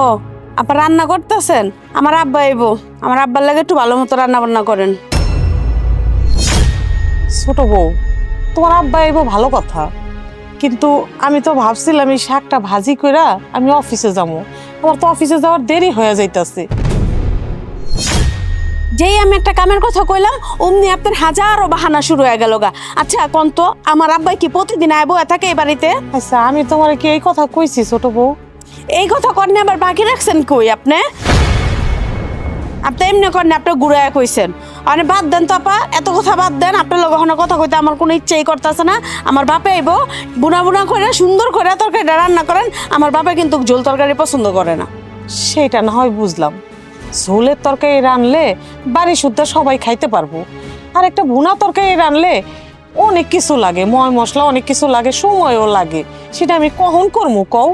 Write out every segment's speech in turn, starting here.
ও আপা রান্না করতেছেন? আমার আব্বা আইবো, আমার আব্বার লাগে একটু ভালো মতো রান্না বান্না করেন। ছোট বউ, তোমার আব্বা আইবো ভালো কথা, কিন্তু আমি তো ভাবছিলাম এই শাকটা ভাজি কইরা আমি অফিসে যাবো। আমার তো অফিসে যাওয়ার দেরি হয়ে যাইতাছে। যেই আমি একটা কামের কথা কইলাম অমনি আপনার হাজারো বাহানা শুরু হয়ে গেল গা। আচ্ছা কোন তো আমার আব্বাই কি প্রতিদিন আইবো থাকে এই বাড়িতে? আচ্ছা আমি তোমার কি এই কথা কইছি ছোট বউ? এই কথা করেন আবার বাকি রাখছেন কই আপনি? আপনি এমনি করেন, আপনি ঘুরাইয়া কইছেন। মানে বাদ দেন তো আপা, এত কথা বাদ দেন। আপনার লোক কখনো কথা কইতে আমার কোনো ইচ্ছেই করতেছে না। আমার বাপে আইবো, বুনা বুনা করে সুন্দর করে তরকারিটা রান্না করেন। আমার বাপে কিন্তু ঝোল তরকারি পছন্দ করে না। সেটা না হয় বুঝলাম, ঝোলের তরকারি রানলে বাড়ি শুদ্ধা সবাই খাইতে পারবো, আর একটা ভুনা তরকারি রানলে অনেক কিছু লাগে, ময় মশলা অনেক কিছু লাগে, সময়ও লাগে। সেটা আমি কখন করবো কও?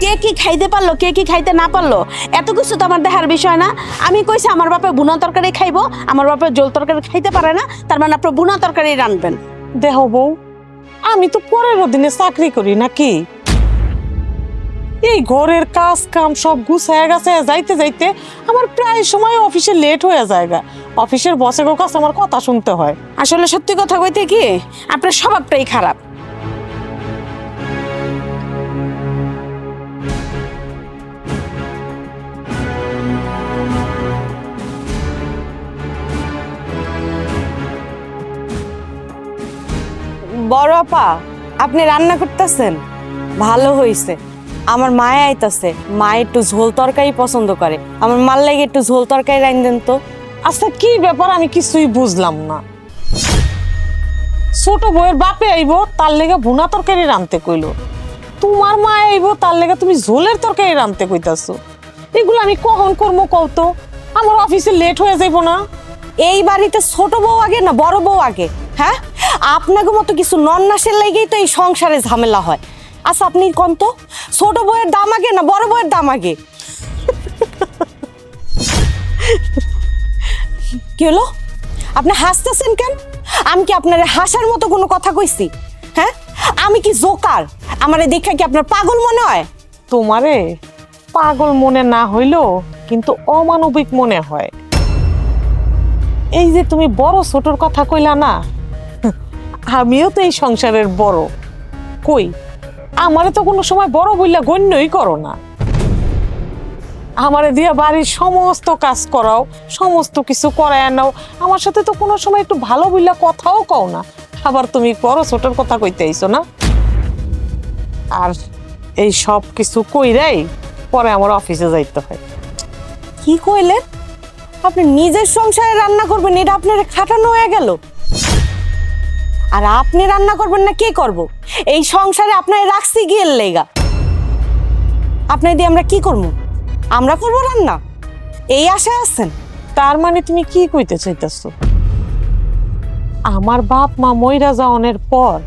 কে কি খাইতে পারলো, কে কি খাইতে না পারলো, এত কিছু তো আমার দেখার বিষয় না। আমি কইছি আমার বাপে বুনা তরকারি খাইবো, আমার বাপে ঝোল তরকারি খাইতে পারে না, তার মানে আপনি বুনা তরকারি রানবেন। দেহ বউ, আমি তো 15 দিনে চাকরি করি নাকি? এই ঘরের কাজ কাম সব গুছায় গেছে, যাইতে যাইতে আমার প্রায় সময় অফিসে লেট হয়ে যায়। অফিসের বসের কাছে আমার কথা শুনতে হয়। আসলে সত্যি কথা কইতে কি, আপনার স্বভাবটাই খারাপ। বড় আপা, আপনি রান্না করতেছেন? ভালো হইছে। আমার মায়ে আইতাছে, মা একটু ঝোল তরকারি পছন্দ করে, আমার মার লাগে একটু ঝোল তরকারি রাইন দেন তো। আচ্ছা কি ব্যাপার, আমি কিছুই বুঝলাম না। ছোট বউয়ের বাপে আইবো, তার লেগে ভুনা তরকারি রানতে কইলো। তোমার মা আইবো, তার লেগে তুমি ঝোলের তরকারি রানতে কইতাছো। এগুলো আমি কখন করবো কও তো? আমার অফিসে লেট হয়ে যাইবো না? এই বাড়িতে ছোট বউ আগে না বড় বউ আগে? হ্যাঁ, আপনাকে মতো কিছু নন্নাসের লেগেই তো এই সংসারে ঝামেলা হয়। আচ্ছা আপনি কোন তো, ছোট বউয়ের দাম আগে না বড় বউয়ের দাম আগে? কি হলো, আপনি হাসতেছেন কেন? আমি কি আপনার হাসার মতো কোনো কথা কইছি? হ্যাঁ, আমি কি জোকার? আমারে দেখা কি আপনার পাগল মনে হয়? তোমারে পাগল মনে না হইলো কিন্তু অমানবিক মনে হয়। এই যে তুমি বড় ছোটর কথা কইলা না, আমিও তো এই সংসারের বড়। কই, আমারে তো কোনো সময় বড় বইলা গণ্যই করো না। আমারে দিয়া বাড়ির সমস্ত কাজ করাও, সমস্ত কিছু করায় নাও, আমার সাথে তো কোনো সময় একটু ভালো বইলা কথাও কও না। আবার তুমি বড় ছোটর কথা কইতে আইছো না? আর এই সব কিছু কইরাই পরে আমার অফিসে যাইতে হয়। কি কইলেন? আপনি নিজের সংসারে রান্না করবেন, এটা আপনার খাটানো হয়ে গেল? আর আপনি রান্না করবেন না কে করব? এই সংসারে আপনার রাখছি গিয়ে লেগা। আপনার দিয়ে আমরা কি করব? আমরা করব রান্না? এই আশায় আছেন? তার মানে তুমি কি কইতে চাইতেছো? আমার বাপ মা মইরা যাওয়ার পর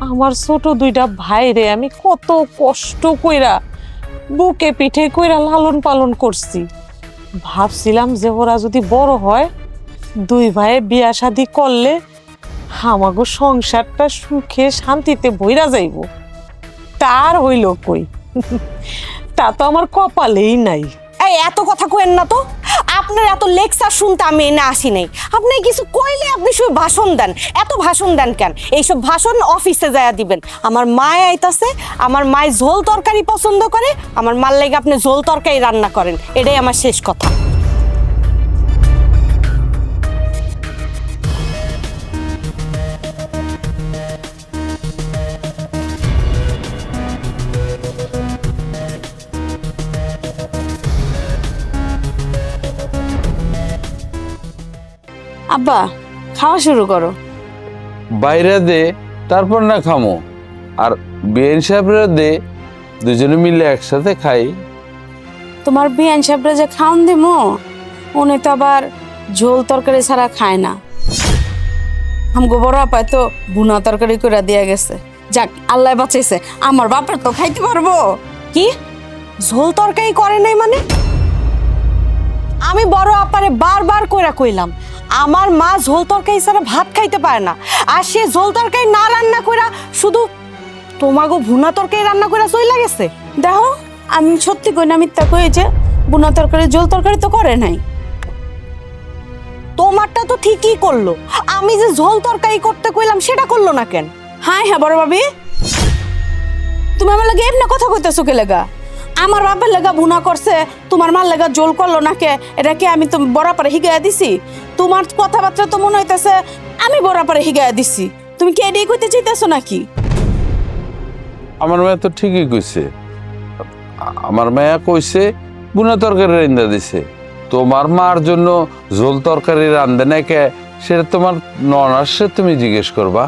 আমার ছোট দুইটা ভাইরে আমি কত কষ্ট কইরা বুকে পিঠে কইরা লালন পালন করছি। ভাবছিলাম যে ওরা যদি বড় হয়, দুই ভাইয়ে বিয়া শাদি করলে আমাগো সংসারটা সুখে শান্তিতে ভইরা যাইব। তার হইল কই, তা তো আমার কপালেই নাই। এই এত কথা কইেন না তো। আপনার এত লেকচার শুনতে আমি এনে আসি নাই। আপনি কিছু কইলে আপনি শুধু ভাষণ দেন। এত ভাষণ দেন কেন? এইসব ভাষণ অফিসে যায়া দিবেন। আমার মা আইতাছে, আমার মায় ঝোল তরকারি পছন্দ করে, আমার মার লাগে আপনি ঝোল তরকারি রান্না করেন, এটাই আমার শেষ কথা। আব্বা খাওয়া শুরু করো। বাইরে দে, তারপর না খামো। আর বিয়েন সাহেবরা দে, দুজনে মিলে একসাথে খাই। তোমার বিয়ান সাহেবরা যে খাওন দিমো, উনি তো আবার ঝোল তরকারি ছাড়া খায় না। আমগো বড় আপায় তো বুনা তরকারি করে দিয়া গেছে। যাক আল্লাহ বাঁচাইছে, আমার বাপের তো খাইতে পারবো। কি ঝোল তরকারি করে নাই মানে? আমি বড় আপারে বারবার কইরা কইলাম আমার মা ঝোল তরকারি ছাড়া ভাত খাইতে পারে না, আর সে ঝোল তরকারি না রান্না কইরা শুধু তোমাগো ভুনা তরকারি রান্না করে চইলা গেছে? দেখো আমি সত্যি কই না মিথ্যা কইছে, বুনা তরকারি ঝোল তরকারি তো করে নাই। তোমারটা তো ঠিকই করলো, আমি যে ঝোল তরকারি করতে কইলাম সেটা করলো না কেন? হ্যাঁ হ্যাঁ বড় ভাবি, তুমি আমার লাগে এমনি কথা কইতেছো কে লেগা? আমার বাপের লেগা বুনা করছে, তোমার মার লেগা জোল করলো না কে? এটা কি আমি তো বরাবরে হিগাইয়া দিছি? তোমার কথাবার্তা তো মনে হইতেছে আমি বরাবরে হিগাইয়া দিছি। তুমি কি এটাই কইতে চাইতেছো নাকি? আমার মেয়ে তো ঠিকই কইছে, আমার মেয়ে কইছে বুনা তরকারি রান্দা দিছে। তোমার মার জন্য ঝোল তরকারি রান্ধে না কে, সেটা তোমার ননাসে তুমি জিজ্ঞেস করবা।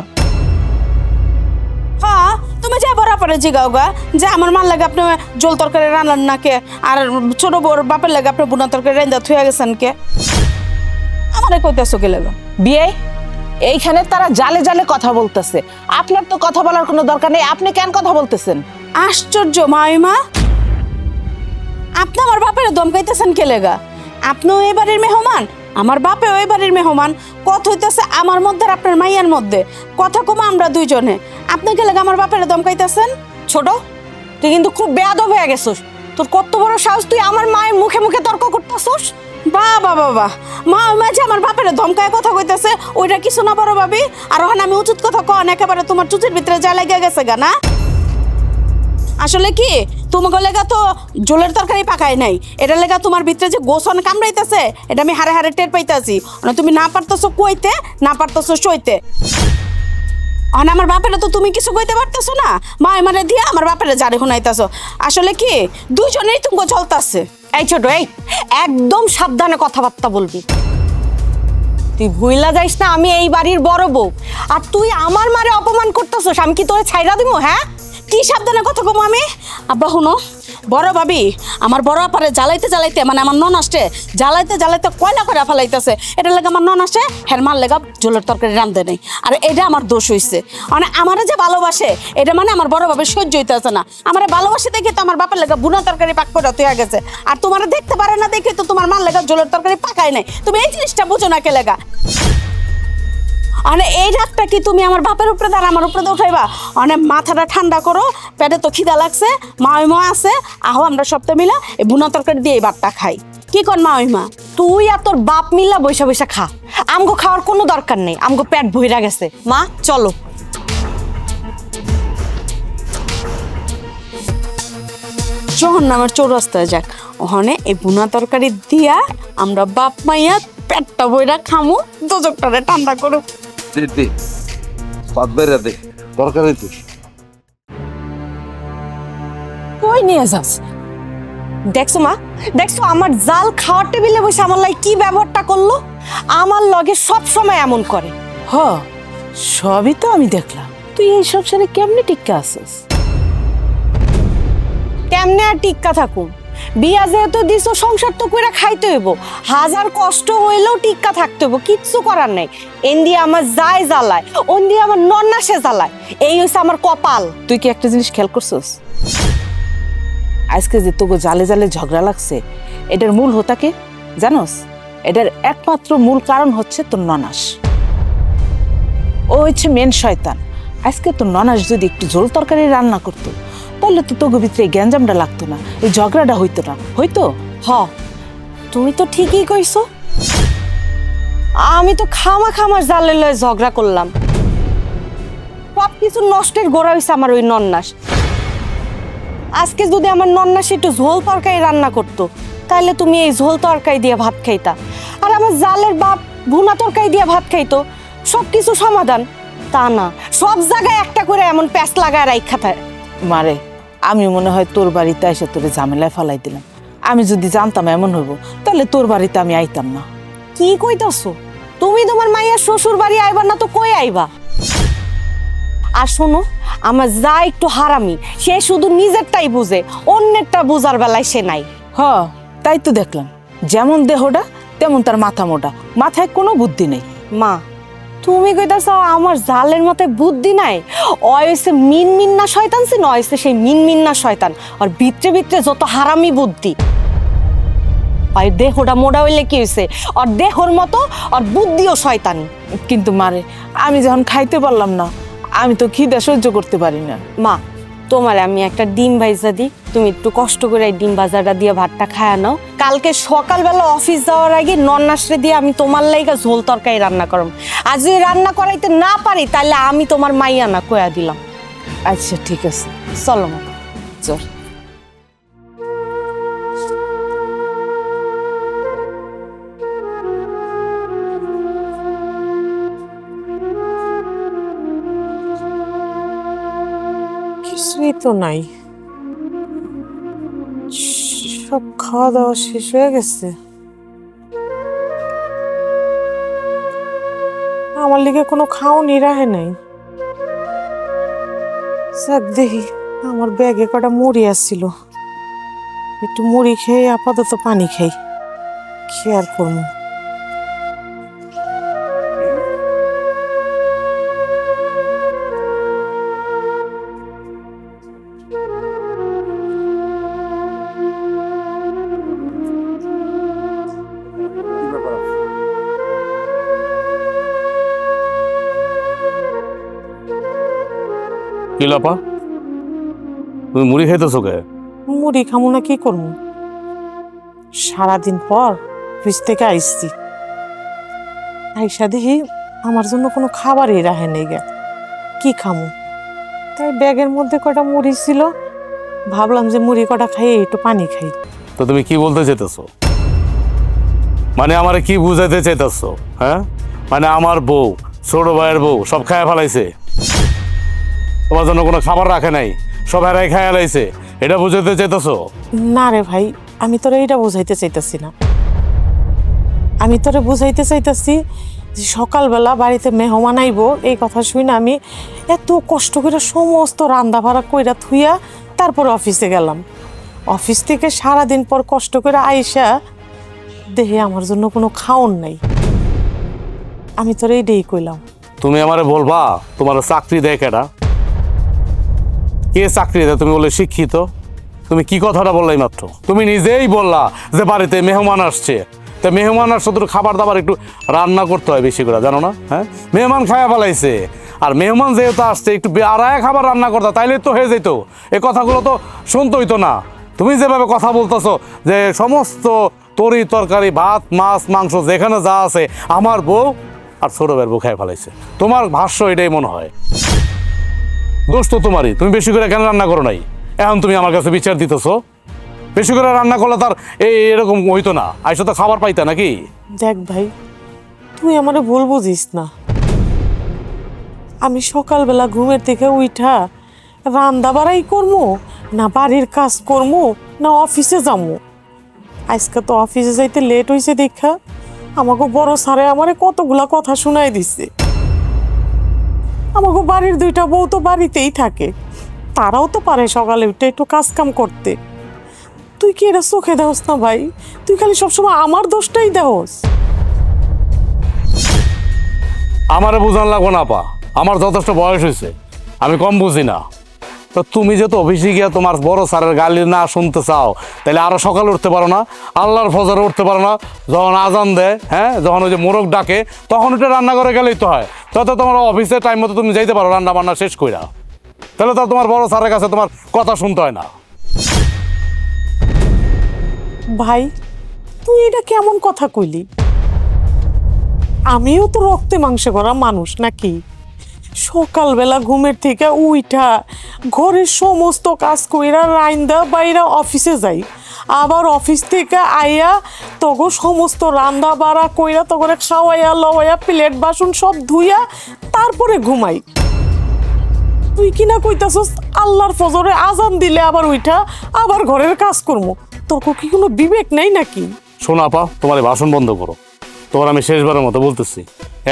হ্যাঁ তুমি যা বরাবরে জিগাও গা যে আমার মার লাগে আপনি জোল তরকারি রান্নার না কে, আর ছোট বড় বাপের লাগে আপনি বুনা তরকারি রান্দা থুয়া গেছেন কে? আমারে কইতেছো কে লেগা? বিয়ে এইখানে তারা জালে জালে কথা বলতেছে, আপনার তো কথা বলার কোনো দরকার নেই, আপনি কেন কথা বলতেছেন? আশ্চর্য মাইমা, আপনি আমার বাপের দমকাইতেছেন কে লেগা? আপনিও এই বাড়ির মেহমান, আমার বাপেও এই বাড়ির মেহমান। কথা হইতেছে আমার মধ্যে আর আপনার মাইয়ার মধ্যে, কথা কমা আমরা দুইজনে। আপনি কে লেগা আমার বাপের দমকাইতেছেন? ছোট, তুই কিন্তু খুব বেয়াদব হয়ে গেছিস। তোর কত বড় সাহস, তুই আমার মায়ের মুখে মুখে তর্ক করতেছিস? বাবা বাবা, মা ওই মাঝে আমার বাপের ধমকায় কথা কইতেছে, ওইটা কিছু না বড় ভাবি। আর ওখানে আমি উচিত কথা কন একেবারে তোমার চুচির ভিতরে যা লেগে গেছে গা না? আসলে কি তোমাকে লেগা তো জোলের তরকারি পাকায় নাই, এটা লেগা তোমার ভিতরে যে গোসন কামড়াইতেছে এটা আমি হারে হারে টের পাইতেছি। মানে তুমি না পারতেছো কইতে, না পারতেছো সইতে। আমার বাপেরা তো তুমি কিছু কইতে পারতেছো না, মা মানে দিয়ে আমার বাপেরা জারে শুনাইতেছো। আসলে কি দুইজনেই তুমি চলতেছে। এই ছোট, এই একদম সাবধানে কথাবার্তা বলবি। তুই ভুইলা যাইস না আমি এই বাড়ির বড় বউ, আর তুই আমার মারে অপমান করতেছস, আমি কি তোরে ছাইরা দিব? হ্যাঁ, কি সাবধানে কথা কম আমি? আব্বা শুনো, বড় ভাবি আমার বড় আপারে জ্বালাইতে জ্বালাইতে মানে আমার নন আসছে জ্বালাইতে জ্বালাইতে কয়লা করে ফেলাইতেছে। এটা লেগে আমার নন আসে হের মার লেগা জলের তরকারি রান্ধে নেই, আর এটা আমার দোষ হইছে। মানে আমারে যে ভালোবাসে এটা মানে আমার বড় ভাবে সহ্য হইতেছে না। আমার ভালোবাসে দেখে তো আমার বাপের লেগা বুনা তরকারি পাক করে হয়ে গেছে, আর তোমার দেখতে পারে না দেখে তো তোমার মার লেগা জলের তরকারি পাকায় নাই। তুমি এই জিনিসটা বুঝো না কে লেগা? মানে এই রাতটা কি তুমি আমার বাপের উপরে আর আমার উপরে উঠাইবা? মানে মাথাটা ঠান্ডা করো, পেটে তো খিদা লাগছে, মা ওই মা আছে, আহো আমরা সপ্তাহে মিলা এই বুনা তরকারি দিয়ে এই ভাতটা খাই। কি কর মা ওই মা? তুই আর তোর বাপ মিল্লা বৈশা বৈশা খা, আমগো খাওয়ার কোনো দরকার নেই, আমগো পেট ভইরা গেছে। মা চলো। যখন আমার চৌরাস্তায় যাক, ওখানে এই বুনা তরকারি দিয়া আমরা বাপ মাইয়া পেটটা বইরা খামু, দোজকটারে ঠান্ডা করো। দে দে ভাত বাইরে দে, তরকারি দে। কই নিয়ে যাস? দেখছো মা, দেখছো আমার জাল খাওয়ার টেবিলে বসে আমার লাগে কি ব্যবহারটা করলো? আমার লগে সব সময় এমন করে। হ, সবই তো আমি দেখলাম। তুই এই সব সাথে কেমনে টিক্কা আসিস? কেমনে আর টিক্কা থাকুম? বিয়া যেহেতু দিছো, সংসার তো কইরা খাইতে হইব, হাজার কষ্ট হইলেও টিক্কা থাকতে হইব, কিচ্ছু করার নাই। এন দিয়ে আমার যায় জ্বালায়, ওন দিয়ে আমার নন্নাসে জ্বালায়, এই হইছে আমার কপাল। তুই কি একটা জিনিস খেয়াল করছিস? আজকে যে তোকে জালে জালে ঝগড়া লাগছে, এটার মূল হোতাকে জানোস? এটার একমাত্র মূল কারণ হচ্ছে তোর ননাস। ও হচ্ছে মেন শয়তান। আজকে তোর ননাস যদি একটু ঝোল তরকারি রান্না করতো, তাহলে তো তোকে ভিতরে গ্যাঞ্জামটা লাগতো না, এই ঝগড়াটা হইতো না। হইতো? হ, তুমি তো ঠিকই কইছো। আমি তো খামা খামার জালে লয়ে ঝগড়া করলাম, সব কিছু নষ্টের গোড়া হইছে আমার ওই নন্নাস। আজকে যদি আমার নন্নাস একটু ঝোল তরকারি রান্না করতো, তাহলে তুমি এই ঝোল তরকারি দিয়ে ভাত খাইতা, আর আমার জালের বাপ ভুনা তরকারি দিয়ে ভাত খাইতো, সব কিছু সমাধান। তা না, সব জায়গায় একটা করে এমন প্যাঁচ লাগায় রাইখা থাকে। মারে, আমি মনে হয় তোর বাড়িতে এসে তোরে ঝামেলায় ফেলাই দিলাম। আমি যদি জানতাম এমন হইব, তাহলে তোর বাড়িতে আমি আইতাম না। কি কইতাছো? তুমি তোমার মাইয়ার শ্বশুর বাড়ি আইবা না তো কই আইবা? আর শোনো, আমার যা একটু হারামি, সে শুধু নিজেরটাই বুঝে, অন্যেরটা বুঝার বেলায় সে নাই। হ, তাই তো দেখলাম। যেমন দেহটা তেমন তার মাথা মোটা, মাথায় কোনো বুদ্ধি নেই। মা, তুমি কইতাছো আমার জালের মাথায় বুদ্ধি নাই? হইছে মিনমিন্না শয়তান, সে নয়ছে সেই মিনমিন্না শয়তান, আর ভিতরে ভিতরে যত হারামি বুদ্ধি। আর দেহটা মোটা হইলে কি হয়েছে, আর দেহর মতো আর বুদ্ধিও শয়তানি। কিন্তু মারে, আমি যখন খাইতে পারলাম না, আমি তো খিদা সহ্য করতে পারি না। মা তোমার আমি একটা ডিম ভাইজা দিই, তুমি একটু কষ্ট করে এই ডিম ভাজাটা দিয়ে ভাতটা খায়া নাও। কালকে সকালবেলা অফিস যাওয়ার আগে নন্নাসরে দিয়ে আমি তোমার লাইগা ঝোল তরকারি রান্না করব। আর যদি রান্না করাইতে না পারি তাহলে আমি তোমার মাইয়া না কয়া দিলাম। আচ্ছা ঠিক আছে, চলো মা। চল। কিছুই তো নাই, সব খাওয়া দাওয়া শেষ হয়ে গেছে। আমার লিগে কোনো খাওনি রাহে নাই। স্যার দেখি আমার ব্যাগে কটা মুড়ি আসছিল, একটু মুড়ি খেয়ে আপাতত পানি খাই, খেয়াল করবো। কি লাপা, তুমি মুড়ি খাইতেছো কে? মুড়ি খামো না কি করবো, সারাদিন পর অফিস থেকে আইসছি, আইসা দেখি আমার জন্য কোনো খাবারই রাহে নেই গে, কি খামো? তাই ব্যাগের মধ্যে কটা মুড়ি ছিল, ভাবলাম যে মুড়ি কটা খাইয়ে একটু পানি খাই। তো তুমি কি বলতে চাইতেছো? মানে আমারে কি বুঝাইতে চাইতেছো? হ্যাঁ, মানে আমার বউ, ছোট ভাইয়ের বউ সব খায় ফেলাইছে, তোমার জন্য কোনো খাবার রাখে নাই, সব হেরাই খায় ফেলাইছে, এটা বুঝাইতে চাইতেছো? না রে ভাই, আমি তোরে এটা বুঝাইতে চাইতেছি না, আমি তোরে বুঝাইতে চাইতেছি যে সকালবেলা বাড়িতে মেহমান আইবো এই কথা শুনে আমি এত কষ্ট করে সমস্ত রান্না বাড়া কইরা থুইয়া তারপরে অফিসে গেলাম। অফিস থেকে সারাদিন পর কষ্ট করে আইসা দেখে আমার জন্য কোনো খাওন নাই, আমি তোরে এইটাই কইলাম। তুমি আমারে বলবা তোমার চাকরি দেয় কেডা? কে চাকরি দেয়? তুমি বলে শিক্ষিত? তুমি কি কথাটা বললাই মাত্র? তুমি নিজেই বললা যে বাড়িতে মেহমান আসছে, তা মেহমান আসছে তো খাবার দাবার একটু রান্না করতে হয় বেশি করে, জানো না? হ্যাঁ, মেহমান খায়া ফেলাইছে, আর মেহমান যেহেতু আসছে একটু আড়ায় খাবার রান্না করতে তাইলে তো হয়ে যেত, এই কথাগুলো তো শুনতে হইতো না। তুমি যেভাবে কথা বলতেছো যে সমস্ত তরি তরকারি ভাত মাছ মাংস যেখানে যা আছে আমার বউ আর ছোট ভাইয়ের বউ খায় ফেলাইছে, তোমার ভাষ্য এটাই মনে হয়। দোষ তো তোমারই, তুমি বেশি করে কেন রান্না করো নাই? এখন তুমি আমার কাছে বিচার দিতেছো? বেশি করে রান্না করলে তার এরকম হইতো না, আইসো তো খাবার পাইতা নাকি? দেখ ভাই, তুই আমারে ভুল বুঝিস না, আমি সকালবেলা ঘুমের থেকে উঠা রান্না বাড়াই করবো না বাড়ির কাজ করবো না অফিসে যাবো। আজকে তো অফিসে যাইতে লেট হয়েছে দেখা আমাকে বড় স্যারে আমারে কতগুলা কথা শুনাই দিছে। আমাকে বাড়ির দুইটা বউ তো বাড়িতেই থাকে, তারাও তো পারে সকালে উঠে একটু কাজ কাম করতে। তুই কি এটা চোখে দেহস না ভাই? তুই খালি সবসময় আমার দোষটাই দেহস। আমারে বুঝান লাগবো না পা, আমার যথেষ্ট বয়স হয়েছে, আমি কম বুঝি না। তো তুমি যেহেতু অফিসে গিয়া তোমার বড় স্যারের গালি না শুনতে চাও, তাহলে আরো সকালে উঠতে পারো না? আল্লাহর ফজরে উঠতে পারো না? যখন আজান দেয়, হ্যাঁ, যখন ওই যে মোরগ ডাকে তখন উঠে রান্না করে গেলেই তো হয়। তত তোমার অফিসের টাইম মতো তুমি যাইতে পারো রান্না বান্না শেষ কইরা, তাহলে তো তোমার বড় স্যারের কাছে তোমার কথা শুনতে হয় না। ভাই তুই এটা কেমন কথা কইলি? আমিও তো রক্তে মাংসে করা মানুষ নাকি? সকালবেলা ঘুমের থেকে উইঠা ঘরের সমস্ত কাজ কইরা রাইন্দা বাইরা অফিসে যাই, আবার অফিস থেকে আইয়া তখন সমস্ত রান্না বাড়া কইরা তখন খাওয়াইয়া লওয়াইয়া প্লেট বাসন সব ধুইয়া তারপরে ঘুমাই। তুই কিনা কইতাছস আল্লাহর ফজরে আজান দিলে আবার উইঠা আবার ঘরের কাজ করবো, তোর কি কোনো বিবেক নেই নাকি? শোনো আপা, তোমার এই ভাষণ বন্ধ করো, তোমার আমি শেষবারের মতো বলতেছি,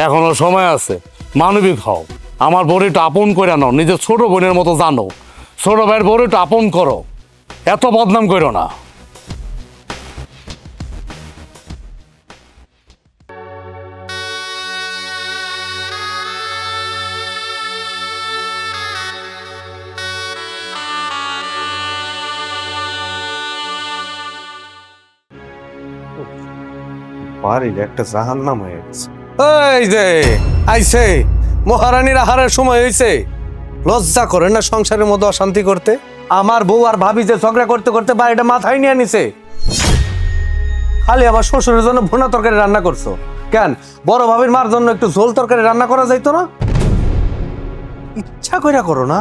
এখনো সময় আছে, মানবিক হও, আমার বউর একটু আপন করে নাও, নিজের ছোট বোনের মতো জানো, ছোট ভাইয়ের বউর একটু আপন করো, এত বদনাম করো না। বাড়ির একটা জাহান্নাম হয়ে গেছে। এই যে আইছে, মহারানীর আহারের সময় হয়েছে, লজ্জা করে না সংসারের মধ্যে অশান্তি করতে? আমার বউ আর ভাবি যে ঝগড়া করতে করতে বাড়িটা মাথায় নিয়ে নিছে। খালি আমার শ্বশুরের জন্য ভুনা তরকারি রান্না করছো কেন? বড় ভাবির মার জন্য একটু ঝোল তরকারি রান্না করা যাইতো না? ইচ্ছা করে করো না?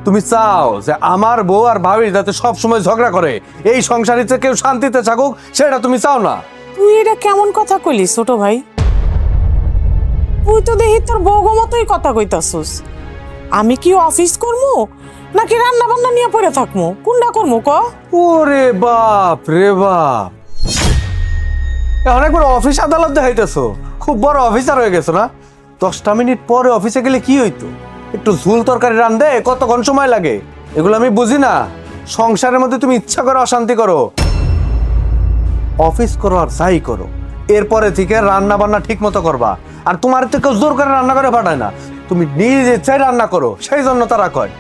তুমি চাও যে আমার বউ আর ভাবি যাতে সব সময় ঝগড়া করে, এই সংসারিতে কেউ শান্তিতে থাকুক, সেটা তুমি চাও না? তুই এটা কেমন কথা কইলি ছোট ভাই? তুই তো দেখি তোর বউগো মতোই কথা কইতাছস। আমি কি অফিস করবো নাকি রান্না বান্না নিয়ে পড়ে থাকবো? কোনটা করবো ক? ওরে বাপ রে বাপ, এখন একবার অফিস আদালত দেখাইতেছো, খুব বড় অফিসার হয়ে গেছো না? 10টা মিনিট পরে অফিসে গেলে কি হইতো? একটু ঝুল তরকারি রান্ধে কতক্ষণ সময় লাগে? এগুলো আমি বুঝি না। সংসারের মধ্যে তুমি ইচ্ছা করে অশান্তি করো, অফিস করো আর যাই করো, এরপরে থেকে রান্না বান্না ঠিক মতো করবা। আর তোমার তো কেউ জোর করে রান্না করে পাঠায় না, তুমি নিজে ইচ্ছায় রান্না করো, সেই জন্য তারা কয়।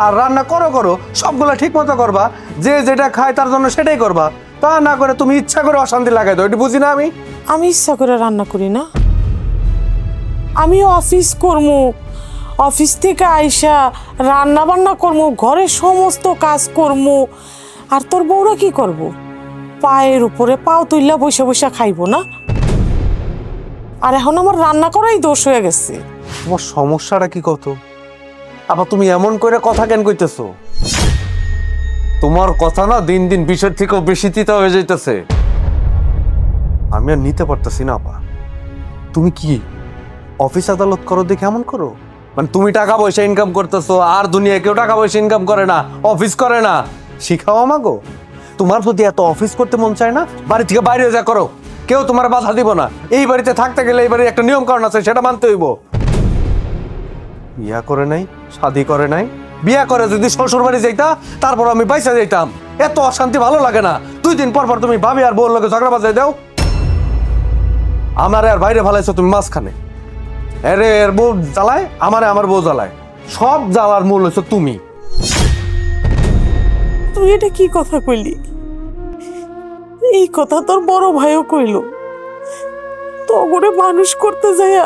আর রান্না করো করো সবগুলো ঠিক মতো করবা, যে যেটা খায় তার জন্য সেটাই করবা। তা না করে তুমি ইচ্ছা করে অশান্তি লাগাই দাও, এটা বুঝি না আমি। আমি ইচ্ছা করে রান্না করি না, আমি অফিস করবো, অফিস থেকে আইসা রান্না বান্না করবো, ঘরের সমস্ত কাজ করবো। আর তোর বউরা কি করব? পায়ের উপরে পাও তুইলা বসে বসে খাইবো না? আর এখন আমার রান্না করাই দোষ হয়ে গেছে। তোমার সমস্যাটা কি কত? আবার তুমি এমন করে কথা কেন কইতেছো? তোমার কথা না দিন দিন বিষয়ের থেকেও বেশি তিতা হয়ে যাইতেছে। আমি আর নিতে পারতেছি না। আপা তুমি কি অফিস আদালত করো দেখে এমন করো? মানে তুমি টাকা পয়সা ইনকাম করতেছো, আর দুনিয়ায় কেউ টাকা পয়সা ইনকাম করে না, অফিস করে না। শিখাও আমাগো। তোমার যদি এত অফিস করতে মন চায় না, বাড়ি থেকে বাইরে যা করো, কেউ তোমার বাধা দিব না। এই বাড়িতে থাকতে গেলে এই বাড়ির একটা নিয়ম কারণ আছে, সেটা মানতে হইব। বিয়া করে নাই, শাদি করে নাই, বিয়া করে যদি শ্বশুর বাড়ি যাইতা তারপর আমি বাইসা যাইতাম। এত অশান্তি ভালো লাগে না? 2 দিন পর পর তুমি ভাবি আর বউর লোকে ঝগড়া বাজাই দাও। আমারে আর বাইরে ভালাইছো তুমি মাঝখানে। আরে এর বউ জ্বালায়, আমারে আমার বউ জ্বালায়, সব জ্বালার মূল হচ্ছে তুমি। তুই এটা কি কথা কইলি? এই কথা তোর বড় ভাইও কইল। তো করে মানুষ করতে যাইয়া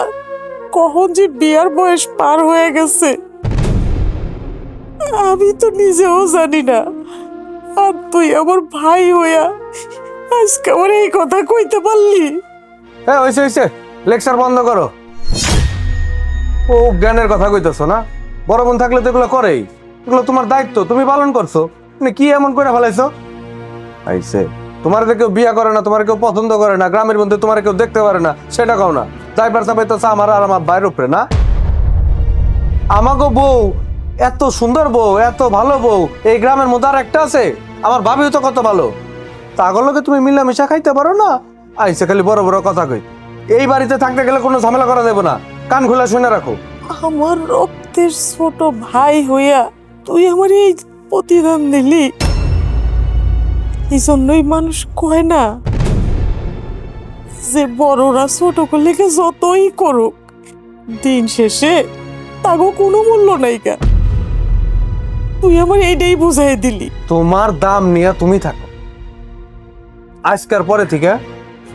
কখন যে বিয়ার বয়স পার হয়ে গেছে আমি তো নিজেও জানি না। আর তুই আমার ভাই হইয়া আজকে আমার এই কথা কইতে পারলি? হ্যাঁ হয়েছে হয়েছে, লেকচার বন্ধ করো। ও জ্ঞানের কথা কইতেছো না? বড় বোন থাকলে তো এগুলো করেই, এগুলো তোমার দায়িত্ব, তুমি পালন করছো। মানে কি এমন করে ফেলাইছো? আইসে তোমার কেউ বিয়া করে না, তোমার কেউ পছন্দ করে না, গ্রামের মধ্যে তোমার কেউ দেখতে পারে না, সেটা কও না। ড্রাইভার চাপাইতেছে আমার আর আমার বাইরের উপরে না? আমাকে বউ এত সুন্দর বউ, এত ভালো বউ এই গ্রামের মধ্যে আর একটা আছে? আমার ভাবিও তো কত ভালো, তাগুলোকে তুমি মিলামিশা খাইতে পারো না? আইসে খালি বড় বড় কথা কই। এই বাড়িতে থাকতে গেলে কোনো ঝামেলা করা যাবে না, কান খোলা শুনে রাখো। আমার রক্তের ছোট ভাই হইয়া তুই আমার এই প্রতিদান দিলি, এই জন্যই মানুষ কয় না যে বড়রা ছোট লেগে যতই করুক দিন শেষে তাগো কোনো মূল্য নাই। কা তুই আমার এইটাই বুঝাই দিলি। তোমার দাম নিয়ে তুমি থাকো, আজকের পরে থেকে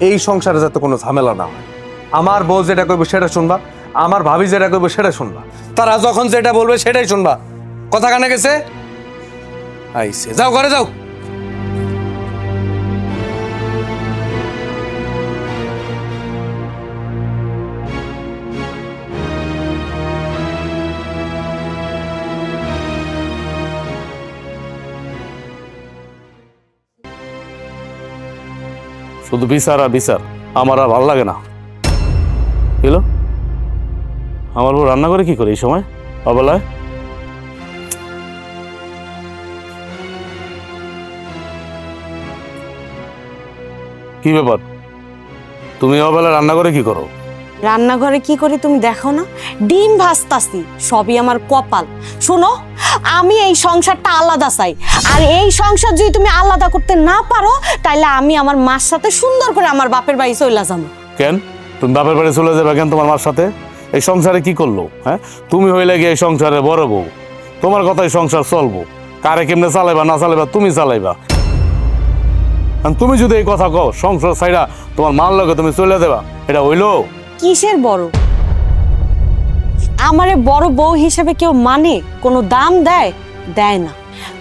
এই সংসারে যাতে কোনো ঝামেলা না হয়। আমার বউ যেটা করবে সেটা শুনবা, আমার ভাবি যেটা করবে সেটা শুনবা, তারা যখন যেটা বলবে সেটাই শুনবা। কথা কানে গেছে? আইসে যাও, ঘরে যাও। শুধু বিচার আর বিচার, আমার আর ভালো লাগে না। বুঝলো, আমার বউ রান্না করে কি করে এই সময় অবেলায়? কি ব্যাপার, তুমি অবেলায় রান্না করে কি করো? রান্নাঘরে কি করি তুমি দেখো না? ডিম ভাজতাছি, সবই আমার কপাল। শোনো, আমি এই সংসারটা আলাদা চাই, আর এই সংসার যদি তুমি আলাদা করতে না পারো তাহলে আমি আমার মার সাথে সুন্দর করে আমার বাপের বাড়ি চলে যাবো। কেন তুমি বাপের বাড়ি চলে যাবে কেন তোমার মার সাথে? এই সংসারে কি করলো? হ্যাঁ, তুমি হইলে গিয়ে এই সংসারে বড় বউ, তোমার কথাই সংসার চলবো। কারে কেমনে চালাইবা না চালাইবা তুমি চালাইবা। তুমি যদি এই কথা কও সংসার ছাইরা তোমার মার লগে তুমি চলে দেবা, এটা হইলো? কিসের বড়? আমারে বড় বউ হিসেবে কেউ মানে, কোনো দাম দেয়? দেয় না।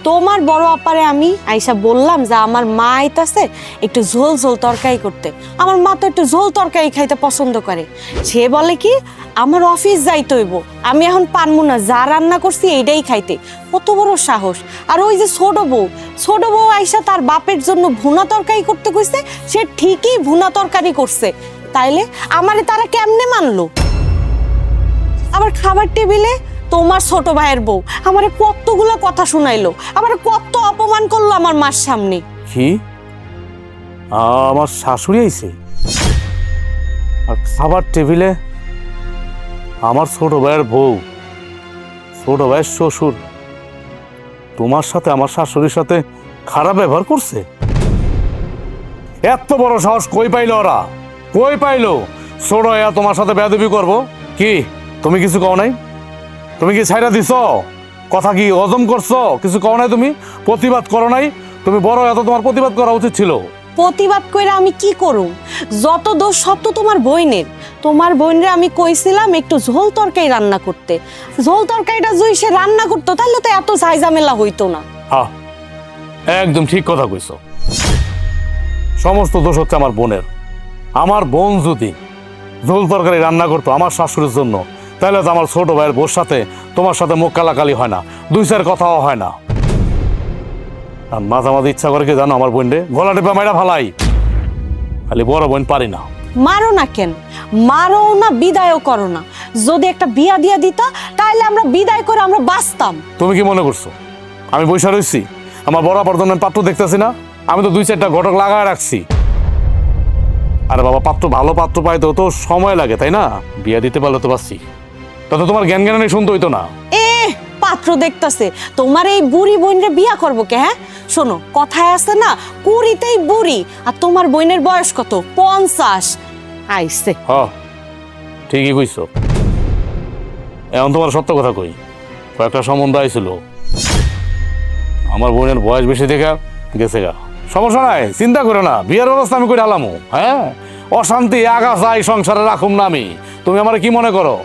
তোমার বড় আপারে আমি আইসা বললাম যে আমার মা আইতাছে একটু ঝোল ঝোল তরকারি করতে। আমার মা তো একটু ঝোল তরকারি খাইতে পছন্দ করে। সে বলে কি আমার অফিস যাইতে হইব, আমি এখন পারবো না, যা রান্না করছি এইটাই খাইতে। কত বড় সাহস! আর ওই যে ছোট বউ আইসা তার বাপের জন্য ভুনা তরকারি করতে কইছে, সে ঠিকই ভুনা তরকারি করছে। তাইলে আমারে তারা কেমনে মানলো? আবার খাবার টেবিলে তোমার ছোট ভাইয়ের বউ আমারে কতগুলো কথা শুনাইলো, আমারে কত অপমান করলো আমার মার সামনে। কি আমার শাশুড়ি আইছে আর খাবার টেবিলে আমার ছোট ভাইয়ের বউ, ছোট ভাইয়ের শ্বশুর তোমার সাথে আমার শাশুড়ির সাথে খারাপ ব্যবহার করছে? এত বড় সাহস কই পাইলো ওরা? কই পাইলো ছোট ভাইয়া তোমার সাথে বেয়াদবি করবো? কি তুমি কিছু কও নাই? তুমি কি ছাইরা দিছ? কথা কি হজম করছো? কিছু কও নাই? তুমি প্রতিবাদ করো নাই? তুমি বড় এত, তোমার প্রতিবাদ করা উচিত ছিল। প্রতিবাদ কইরা আমি কি করুম? যত দোষ সব তো তোমার বোনের। তোমার বোনরে আমি কইছিলাম একটু ঝোল তরকারি রান্না করতে। ঝোল তরকারিটা যদি সে রান্না করতো তাহলে তো এত ঝাইঝামেলা হইতো না। হ্যাঁ, একদম ঠিক কথা কইছো। সমস্ত দোষ হচ্ছে আমার বোনের। আমার বোন যদি ঝোল তরকারি রান্না করতো আমার শাশুড়ির জন্য, তাহলে তো আমার ছোট ভাইয়ের বোর সাথে তোমার সাথে মুখ কালাকালি হয় না, দুই চার কথাও হয় না। আর মাঝে মাঝে ইচ্ছা করে কি জানো, আমার বোনরে গলা টেপা মাইরা ফালাই। খালি বড় বোন পারি না। মারো না কেন? মারো না, বিদায়ও করো না। যদি একটা বিয়া দিয়া দিতা তাহলে আমরা বিদায় করে আমরা বাঁচতাম। তুমি কি মনে করছো আমি বৈশা রয়েছি? আমার বড় আপার পাত্র দেখতেছি না? আমি তো দুই চারটা ঘটক লাগায় রাখছি। আরে বাবা, পাত্র ভালো পাত্র পাইতেও তো সময় লাগে, তাই না? বিয়া দিতে পারলে তো পাচ্ছি, তাতে তোমার জ্ঞান জ্ঞানী শুনতে হইতো না। পাত্র দেখতাছে, তোমার এই বুড়ি বোনরে বিয়া করবো কে? হ্যাঁ শোনো, কথায় আছে না, কুড়িতেই বুড়ি, আর তোমার বোনের বয়স কত? 50 আইছে। হ্যাঁ ঠিকই কইছো। এখন তোমার সত্য কথা কই, কয়েকটা সম্বন্ধ আইছিল, আমার বোনের বয়স বেশি দেখা গেছে গা। সমস্যা নাই, চিন্তা করো না, বিয়ের ব্যবস্থা আমি করে আলামো। হ্যাঁ, অশান্তি আগা চাই সংসারে রাখুম না আমি। তুমি আমার কি মনে করো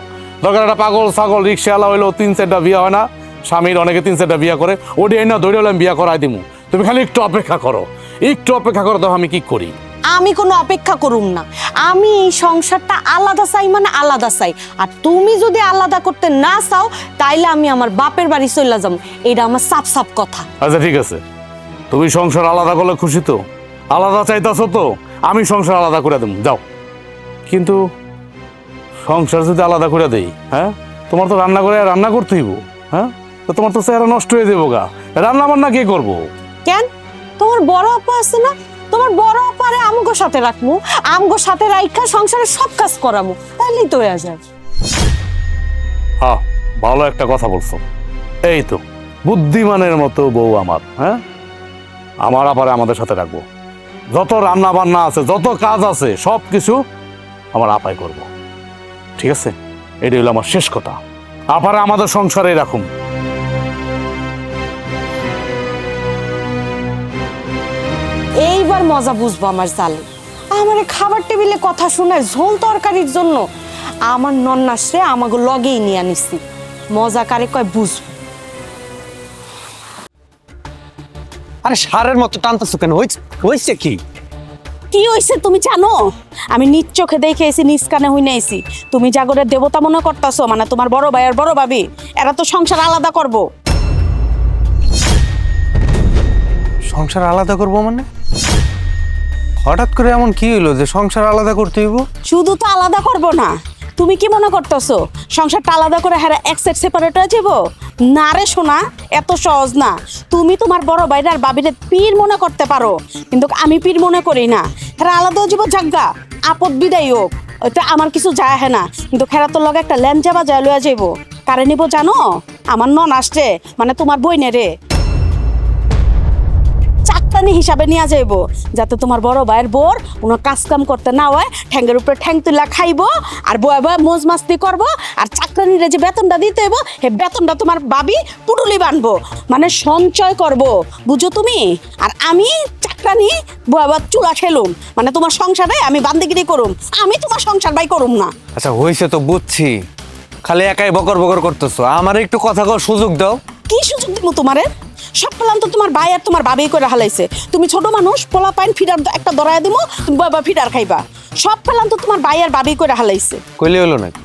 দরকার একটা পাগল ছাগল রিক্সাওয়ালা হইলো 3-4টা বিয়া হয় না? স্বামীর অনেকে 3-4টা বিয়া করে, ওটি না দৌড়ে হলে আমি বিয়া করাই দিমু। তুমি খালি একটু অপেক্ষা করো, একটু অপেক্ষা করো, তো আমি কি করি? আমি কোনো অপেক্ষা করুম না। আমি এই সংসারটা আলাদা চাই, মানে আলাদা চাই। আর তুমি যদি আলাদা করতে না চাও তাইলে আমি আমার বাপের বাড়ি চলে যাম। এটা আমার সাফ সাফ কথা। আচ্ছা ঠিক আছে, তুমি সংসার আলাদা করলে খুশি তো? আলাদা চাইতাছো তো? আমি সংসার আলাদা করে দেব, যাও। কিন্তু সংসার যদি আলাদা করে দেই, হ্যাঁ, তোমার তো রান্না করে রান্না করতে হইব। হ্যাঁ, তো তোমার তো চেহারা নষ্ট হয়ে যাবো গা। রান্না বান্না কি করবো? কেন? তোমার বড় আপা আছে না, তোমার বড় আপারে আমগো সাথে রাখমু, আমগো সাথে রাইখা সংসারের সব কাজ করামু, তাহলেই তো হয়ে যায়। হ্যাঁ, ভালো একটা কথা বলছো। এই তো বুদ্ধিমানের মতো বউ আমার। হ্যাঁ, আমার আপারে আমাদের সাথে রাখবো। যত রান্না বান্না আছে, যত কাজ আছে, সব কিছু আমার আপাই করব। ঠিক আছে, এটাই হলো আমার শেষ কথা। আপারে আমাদের সংসারে রাখুন। এইবার মজা বুঝবো আমার জালে। আমার খাবার টেবিলে কথা শোনায় ঝোল তরকারির জন্য আমার নন্নাসরে আমাকে লগেই নিয়ে আনিছি। মজা কারে কয় বুঝবো। আরে সারের মতো টানতেছো কেন? হইছে কি? কি হইছে তুমি জানো? আমি নিজ চোখে দেখে এসি, নিজ কানে হই নাইছি। তুমি জাগরের দেবতা মনে করতেছো, মানে তোমার বড় ভাই আর বড় ভাবি এরা তো সংসার আলাদা করব। সংসার আলাদা করবো মানে? হঠাৎ করে এমন কি হইলো যে সংসার আলাদা করতে হইব? শুধু তো আলাদা করব না, তুমি কি মনে করতেছো সংসারটা আলাদা করে হারা এক সেট সেপারেট হয়ে যাব? না রে সোনা, এত সহজ না। তুমি তোমার বড় ভাইরা আর বাবিরে পীর মনে করতে পারো, কিন্তু আমি পীর মনে করি না। হেরা আলাদা হয়ে যাব, জাগা আপদ বিদায় হোক, ওইটা আমার কিছু যায় হয় না। কিন্তু খেরা তোর লগে একটা ল্যাঞ্জা বা যায় লইয়া যাইব। কারে নিব জানো? আমার নন আসছে, মানে তোমার বইনেরে চাকতানি হিসাবে নিয়ে যাইব, যাতে তোমার বড় ভাইয়ের বোর কোনো কাজ কাম করতে না হয়, ঠ্যাঙ্গের উপরে ঠ্যাং তুলা খাইবো আর বয়ে বয়ে মোজ মাস্তি করবো। আর চাকরানিরে যে বেতনটা দিতে হইব, সে বেতনটা তোমার বাবি পুটুলি বানবো, মানে সঞ্চয় করব, বুঝো তুমি? আর আমি চাকরানি বয়ে বয়ে চুলা ঠেলুম, মানে তোমার সংসারে আমি বান্দিগিরি করুম, আমি তোমার সংসার বাই করুম না। আচ্ছা হয়েছে তো বুঝছি, খালি একাই বকর বকর করতেছো, আমার একটু কথা কর সুযোগ দাও। কি সুযোগ দিব তোমারে? সব প্ল্যান তো তোমার ভাই আর তোমার বাবাই করে হালাইছে। তুমি ছোট মানুষ, পোলা পাইন ফিডার একটা ধরায় দিব, তুমি বাবা ফিডার খাইবা। সব প্ল্যান তো তোমার ভাই আর বাবাই করে হালাইছে। কইলে হলো নাকি?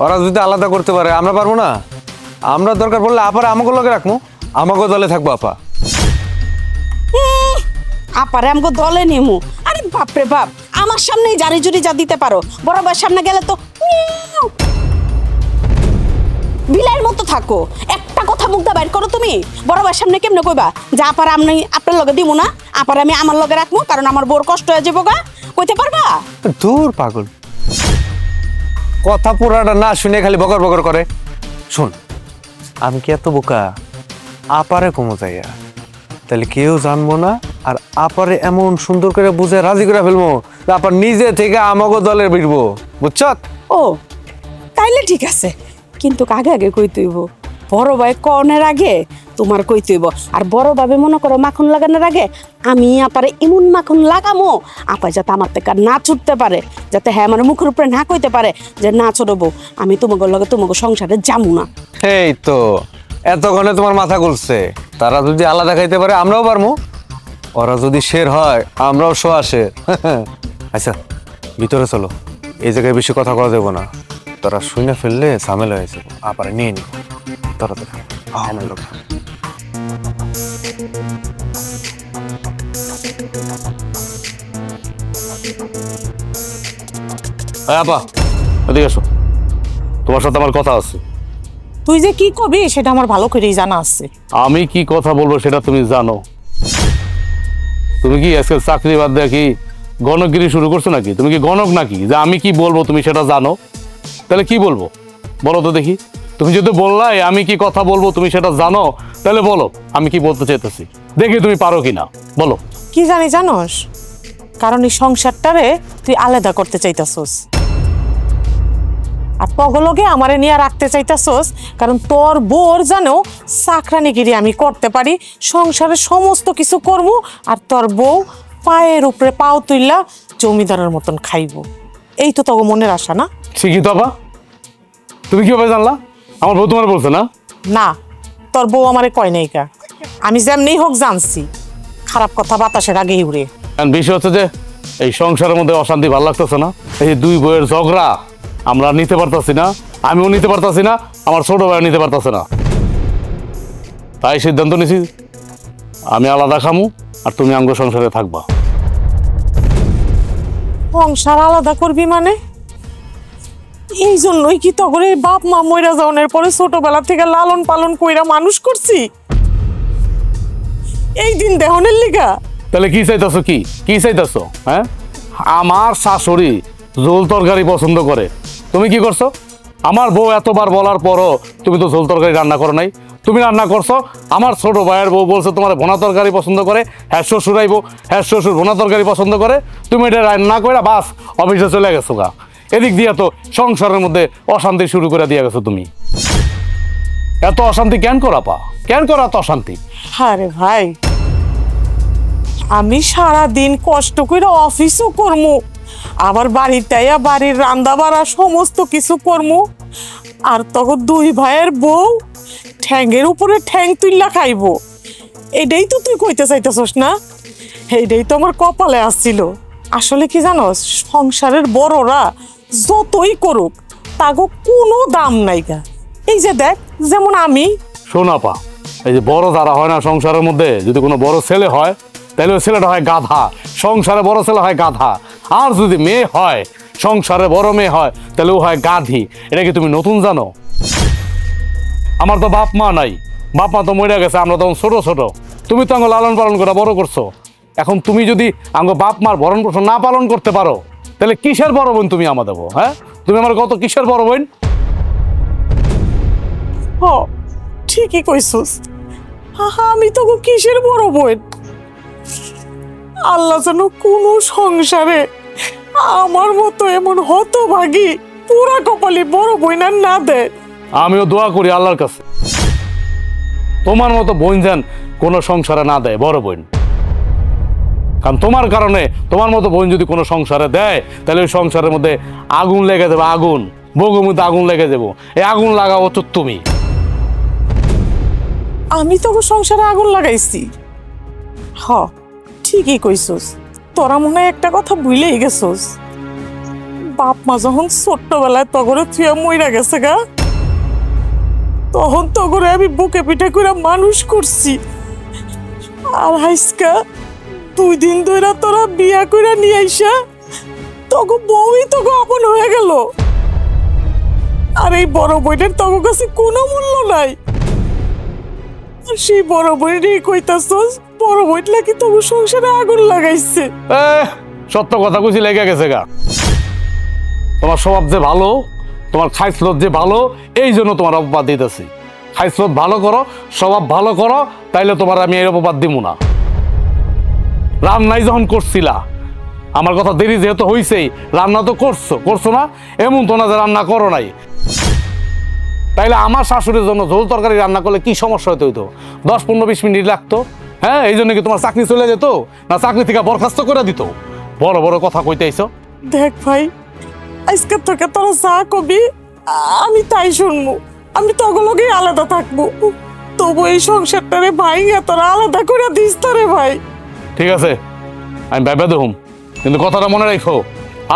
ওরা যদি আলাদা করতে পারে আমরা পারবো না? আমরা দরকার পড়লে আপারে আমাকে লগে রাখবো, আমাকে দলে থাকবো আপা। আপারে আমাকে দলে নিমু? আরে বাপরে বাপ, আমার সামনেই জারি জুরি যা দিতে পারো, বড় ভাইয়ের সামনে গেলে তো বিলাইয়ের মতো থাকো। একটা কথা মুখটা বাইর করো তুমি। বড় ভাইয়ের সামনে কেমনে কইবা যে আপারে আমি আপনার লগে দিব না, আপারে আমি আমার লগে রাখবো, কারণ আমার বোর কষ্ট হয়ে যাবো গা? কইতে পারবা? দূর পাগল, কথা পুরাটা না শুনে খালি বকর বকর করে। শোন, আমি কি এত বোকা? আপারে কমো যাইয়া তাহলে কেউ জানবো না, আর আপারে এমন সুন্দর করে বুঝে রাজি করে ফেলবো আপার নিজে থেকে আমাকে দলে বিড়বো, বুঝছ? ও তাইলে ঠিক আছে, কিন্তু আগে আগে কই তুইব। বড় ভাই কনের আগে তোমার কই তুইব। আর বড় ভাবে মনে করো মাখন লাগানোর আগে আমি আপারে এমন মাখন লাগামো আপা যাতে আমার থেকে না ছুটতে পারে, যাতে হ্যাঁ আমার মুখের উপরে না কইতে পারে যে না ছোটবো আমি তোমাকে লগে তোমাকে সংসারে যাবো না। এই তো এতক্ষণে তোমার মাথা খুলছে। তারা যদি আলাদা খাইতে পারে আমরাও পারবো, ওরা যদি শের হয় আমরাও শোয়া শের। আচ্ছা ভিতরে চলো, এই জায়গায় বেশি কথা করা যাবো না, তোরা শুনে ফেললে ঝামেলা হয়ে যাবো। আপারে নিয়ে নি তোরা তো আপা এদিকে এসো, তোমার সাথে আমার কথা আছে। তুই যে কি করবি সেটা আমার ভালো করেই জানা আছে। আমি কি কথা বলবো সেটা তুমি জানো। তুমি কি আজকে চাকরি বাদ দিয়ে কি গণকগিরি শুরু করছো নাকি? তুমি কি গণক নাকি যে আমি কি বলবো তুমি সেটা জানো? তাহলে কি বলবো বলো তো দেখি। তুমি যদি বললাই আমি কি কথা বলবো তুমি সেটা জানো, তাহলে বলো আমি কি বলতে চাইতেছি, দেখি তুমি পারো কিনা, বলো। কি জানি জানোস, কারণ এই সংসারটারে তুই আলাদা করতে চাইতাছস, আর তগলগে আমারে নিয়ে রাখতে চাইতাছস, কারণ তোর বোর জানো চাকরানিগিরি আমি করতে পারি, সংসারের সমস্ত কিছু করবো, আর তোর বউ পায়ের উপরে পাও তুইলা জমিদারের মতন খাইবো। এই তো তগো মনের আশা না? ঠিকই তো আপা, তুমি কিভাবে জানলা? আমার বউ তোমার বলছে না? না, তোর বউ আমারে কয় নাই কা, আমি যেমনি হোক জানছি। খারাপ কথা বাতাসের আগেই উড়ে। বিষয় হচ্ছে যে এই সংসারের মধ্যে অশান্তি ভালো লাগতেছে না, এই দুই বইয়ের ঝগড়া আমরা নিতে পারতাছি না, আমিও নিতে পারতাছি না, আমার ছোট ভাইও নিতে পারতাছে না। তাই সিদ্ধান্ত নিছি আমি আলাদা খামু আর তুমি আঙ্গ সংসারে থাকবা। সংসার আলাদা করবি মানে? এই জন্যই কি তখন এই বাপ মা মইরা যাওয়ার পরে ছোটবেলা থেকে লালন পালন কইরা মানুষ করছি এই দিন দেহনের লিগা? তাহলে কি চাইতেছো? কি চাইতেছো? হ্যাঁ, আমার শাশুড়ি ঝোল তরকারি পছন্দ করে, তুমি কি করছো? আমার বউ এতবার বলার পরও তুমি তো ঝোল তরকারি রান্না করো নাই, তুমি রান্না করছো। আমার ছোট ভাইয়ের বউ বলছে তোমার ভোনা তরকারি পছন্দ করে, হ্যাঁ শ্বশুর আইব, হ্যাঁ শ্বশুর ভোনা তরকারি পছন্দ করে, তুমি এটা রান্না করে বাস অফিসে চলে গেছো গা। এদিক দিয়ে তো সংসারের মধ্যে অশান্তি শুরু করে দিয়ে গেছো তুমি। এত অশান্তি কেন করা পা? কেন করা এত অশান্তি? আরে ভাই, আমি সারা দিন কষ্ট করে অফিসও করমু, আবার বাড়িতে বাড়ির রান্না বাড়া সমস্ত কিছু করমু, আর তখন দুই ভাইয়ের বউ ঠ্যাঙ্গের উপরে ঠ্যাং তুইলা খাইবো। এটাই তো তুই কইতে চাইতেছস না? এইটাই তো আমার কপালে আসছিল। আসলে কি জানোস, সংসারের বড়রা যতই করুক তাগো কোনো দাম নাই গা। এই যে দেখ, যেমন আমি। শোনা পা, এই যে বড় যারা হয় না সংসারের মধ্যে, যদি কোনো বড় ছেলে হয় তাহলে ওই ছেলেটা হয় গাধা, সংসারে বড় ছেলে হয় গাধা। আর যদি মেয়ে হয়, সংসারে বড় মেয়ে হয়, তাহলে ও হয় গাধি। এটা কি তুমি নতুন জানো? আমার তো বাপ মা নাই, বাপ মা তো মরে গেছে, আমরা তখন ছোট ছোট। তুমি তো আঙ্গ লালন পালন করে বড় করছো। এখন তুমি যদি আঙ্গ বাপ মার ভরণ পোষণ না পালন করতে পারো, তাহলে কিসের বড় বোন তুমি আমাদের? হ্যাঁ, তুমি আমার কত কিসের বড় বোন? হ, ঠিকই কইছস, আমি তো কিসের বড় বোন। আল্লাহ যেন কোনো সংসারে আমার মতো এমন হতভাগী পুরা কপালি বড় বোন আর না দেয়। আমিও দোয়া করি আল্লাহর কাছে তোমার মতো বোন যেন কোনো সংসারে না দেয়, বড় বোন। কারণ তোমার কারণে, তোমার মতো বোন যদি কোনো সংসারে দেয়, তাহলে ওই সংসারের মধ্যে আগুন লেগে যাবে, আগুন। বউয়ের মধ্যে আগুন লেগে যাবো। এই আগুন লাগাবো তো তুমি। আমি তো সংসারে আগুন লাগাইছি। হ, ঠিকই কইছস। তোরা মনে হয় একটা কথা ভুলেই গেছস। বাপ মা যখন ছোট্টবেলায় তগরে থুয়া মইরা গেছে গা, তখন তগরে আমি বুকে পিঠে করে মানুষ করছি। আর হাইসকা 2 দিন ধরে তোরা বিয়া করে নিয়ে আইসা তগো বউই তগো আপন হয়ে গেল। আর এই বড় বইটার তগো কাছে কোনো মূল্য নাই। আর সেই বড় বইটাই কইতাছস বড় বইটা কি তগো সংসারে আগুন লাগাইছে। সত্য কথা কইছি লেগে গেছে গা। তোমার স্বভাব যে ভালো, তোমার খাইসলত যে ভালো, এই জন্য তোমার অপবাদ দিতেছি। খাইসলত ভালো করো, স্বভাব ভালো করো, তাইলে তোমার আমি এই অপবাদ দিব না। রান্নাই যখন করছিলা, আমার কথা দেরি যেহেতু হইছেই, রান্না তো করছো না? এমন তো না যে রান্না করো নাই। তাইলে আমার শাশুড়ির জন্য ঝোল তরকারি রান্না করলে কি সমস্যা হইতো? 10-15-20 মিনিট লাগতো। হ্যাঁ, এই জন্য কি তোমার চাকরি চলে যেত, না চাকরি থেকে বরখাস্ত করে দিত? বড় বড় কথা কইতে আইছো। দেখ ভাই, আজকে থেকে তোরা যা কবি আমি তাই শুনবো। আমি তগলগে আলাদা থাকবো, তবু এই সংসারটারে ভাই তোরা আলাদা করে দিস রে ভাই। ঠিক আছে, আমি ভেবে দেখুম, কিন্তু কথাটা মনে রাখো,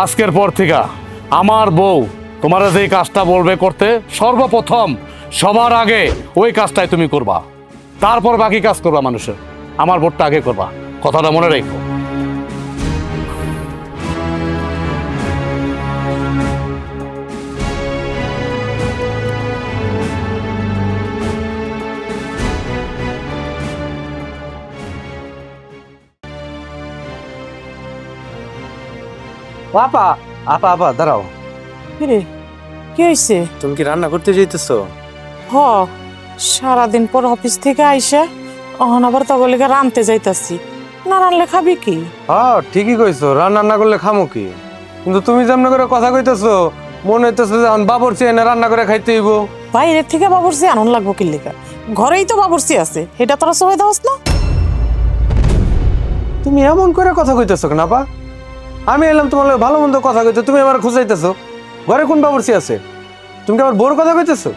আজকের পর থেকে আমার বউ তোমার যে কাজটা বলবে করতে, সর্বপ্রথম সবার আগে ওই কাজটাই তুমি করবা, তারপর বাকি কাজ করবা মানুষের। আমার ভোটটা আগে করবা, কথাটা মনে রাখো। আপা আপা আপা দাঁড়াও। কিরে, কি হয়েছে? তুমি কি রান্না করতে যেতেছো? হ, সারাদিন পর অফিস থেকে আইসা অহন আবার তগলিকা রানতে যাইতাছি। না রানলে খাবি কি? হ্যাঁ ঠিকই কইছো, রান্না না করলে খামো কি। কিন্তু তুমি যেমন করে কথা কইতেছো, মনে হইতেছে যে এখন বাবুর্চি এনে রান্না করে খাইতে হইব। বাইরের থেকে বাবুর্চি আনন্দ লাগবো কি লেখা? ঘরেই তো বাবুর্চি আছে, এটা তোরা সবাই দাস না। তুমি এমন করে কথা কইতেছো কেন আপা? আমি এলাম তোমার লগে ভালো মন্দ কথা কইতে, তুমি আমার খুঁজাইতেছো। ঘরে কোন বাবুর্চি আছে? তুমি কি আমার বউর কথা কইতেছো?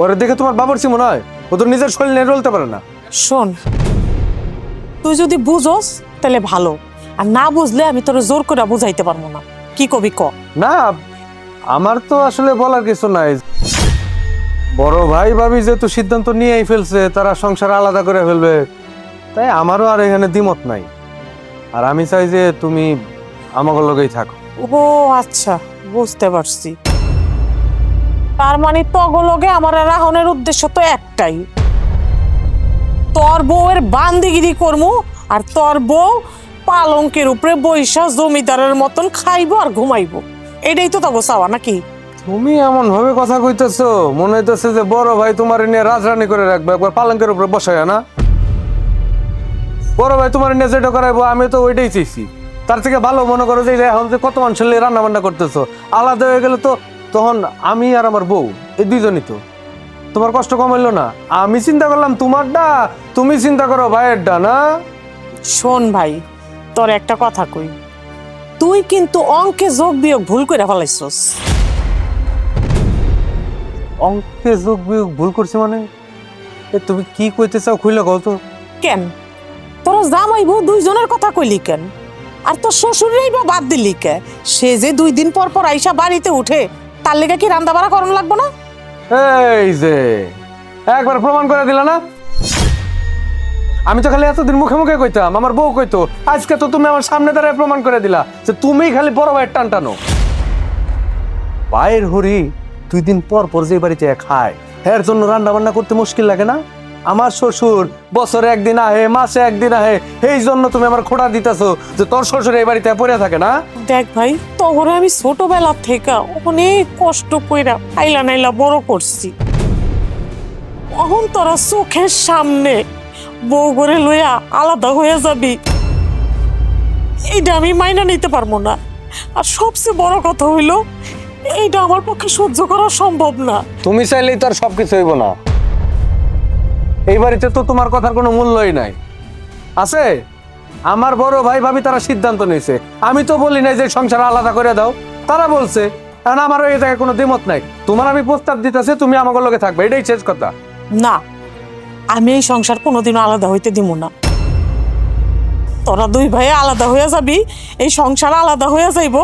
ওরে দেখে তোমার বাবুর্চি মনে হয়? ও তো নিজের শরীর নিয়ে চলতে পারে না। শোন, তুই যদি বুঝোস তাহলে ভালো, আর না বুঝলে আমি তোর জোর করে বুঝাইতে পারবো না। কি কবি ক? না, আমার তো আসলে বলার কিছু নাই। বড় ভাই ভাবি যেহেতু সিদ্ধান্ত নিয়েই ফেলছে তারা সংসার আলাদা করে ফেলবে, তাই আমারও আর এখানে দ্বিমত নাই। আর আমি চাই যে তুমি আমাকে লগেই থাকো। ও আচ্ছা, বুঝতে পারছি। তার মানে তগলগে আমার রাহনের উদ্দেশ্য তো একটাই, তোর বউয়ের বান্দিগিরি করমু, আর তোর বউ পালঙ্কের উপরে বৈশা জমিদারের মতন খাইবো আর ঘুমাইবো। এটাই তো তগো চাওয়া নাকি? তুমি এমন ভাবে কথা কইতেছো, মনে হইতেছে যে বড় ভাই তোমার নিয়ে রাজরানি করে রাখবে, একবার পালঙ্কের উপরে বসায় না। বড় ভাই তোমার নিয়ে যেটা করাইবো আমি তো ওইটাই চাইছি। তার থেকে ভালো মনে করো যে এখন যে কত মানুষের নিয়ে রান্না বান্না করতেছো, আলাদা হয়ে গেলে তো তখন আমি আর আমার বউ এই দুইজনই তো। তোমার কষ্ট কম হইলো না? আমি চিন্তা করলাম তোমারটা, তুমি চিন্তা করো ভাইয়েরটা না। শোন ভাই, তোর একটা কথা কই, তুই কিন্তু অঙ্কে যোগ বিয়োগ ভুল করে ফেলাইছস। অঙ্কে যোগ বিয়োগ ভুল করছি মানে? তুমি কি কইতে চাও খুইলে কও তো। কেন তোর জামাই বউ দুইজনের কথা কইলি কেন? আর তোর শ্বশুরেই বা বাদ দিলি কে? সে যে 2 দিন পর পর আইসা বাড়িতে উঠে, তার লেগে কি রান্না বাড়া করন লাগবো না? এই যে একবার প্রমাণ করে দিলা না। আমি তো খালি এতদিন মুখে মুখে কইতাম, আমার বউ কইতো, আজকে তো তুমি আমার সামনে দাঁড়ায় প্রমাণ করে দিলা যে তুমি খালি বড় ভাইয়ের টান টানো। ভাইয়ের হরি 2 দিন পর পর যে বাড়িতে খায়, এর জন্য রান্না বান্না করতে মুশকিল লাগে না? আমার শ্বশুর বছরে 1 দিন আহে, মাসে 1 দিন আহে, এই জন্য তুমি আমার খোঁড়া দিতেছো যে তোর শ্বশুর এই বাড়িতে পড়ে থাকে না। দেখ ভাই, তোরে আমি ছোটবেলা থেকে অনেক কষ্ট কইরা আইলা নাইলা বড় করছি। এখন তোরা চোখের সামনে বউ করে লইয়া আলাদা হয়ে যাবি, এইটা আমি মাইনা নিতে পারবো না। আর সবচেয়ে বড় কথা হইলো, এইটা আমার পক্ষে সহ্য করা সম্ভব না। তুমি চাইলেই তো আর সবকিছু হইব না। এই বাড়িতে তো তোমার কথার কোনো মূল্যই নাই। আছে আমার বড় ভাই ভাবি তারা সিদ্ধান্ত নিয়েছে, আমি তো বলি নাই যে সংসার আলাদা করে দাও। তারা বলছে কারণ আমারও এই জায়গায় কোনো দ্বিমত নাই। তোমার আমি প্রস্তাব দিতেছি, তুমি আমাকে লগে থাকবে, এটাই শেষ কথা। না, আমি এই সংসার কোনোদিনও আলাদা হইতে দিব না। তোরা দুই ভাই আলাদা হইয়া যাবি, এই সংসার আলাদা হইয়া যাইব,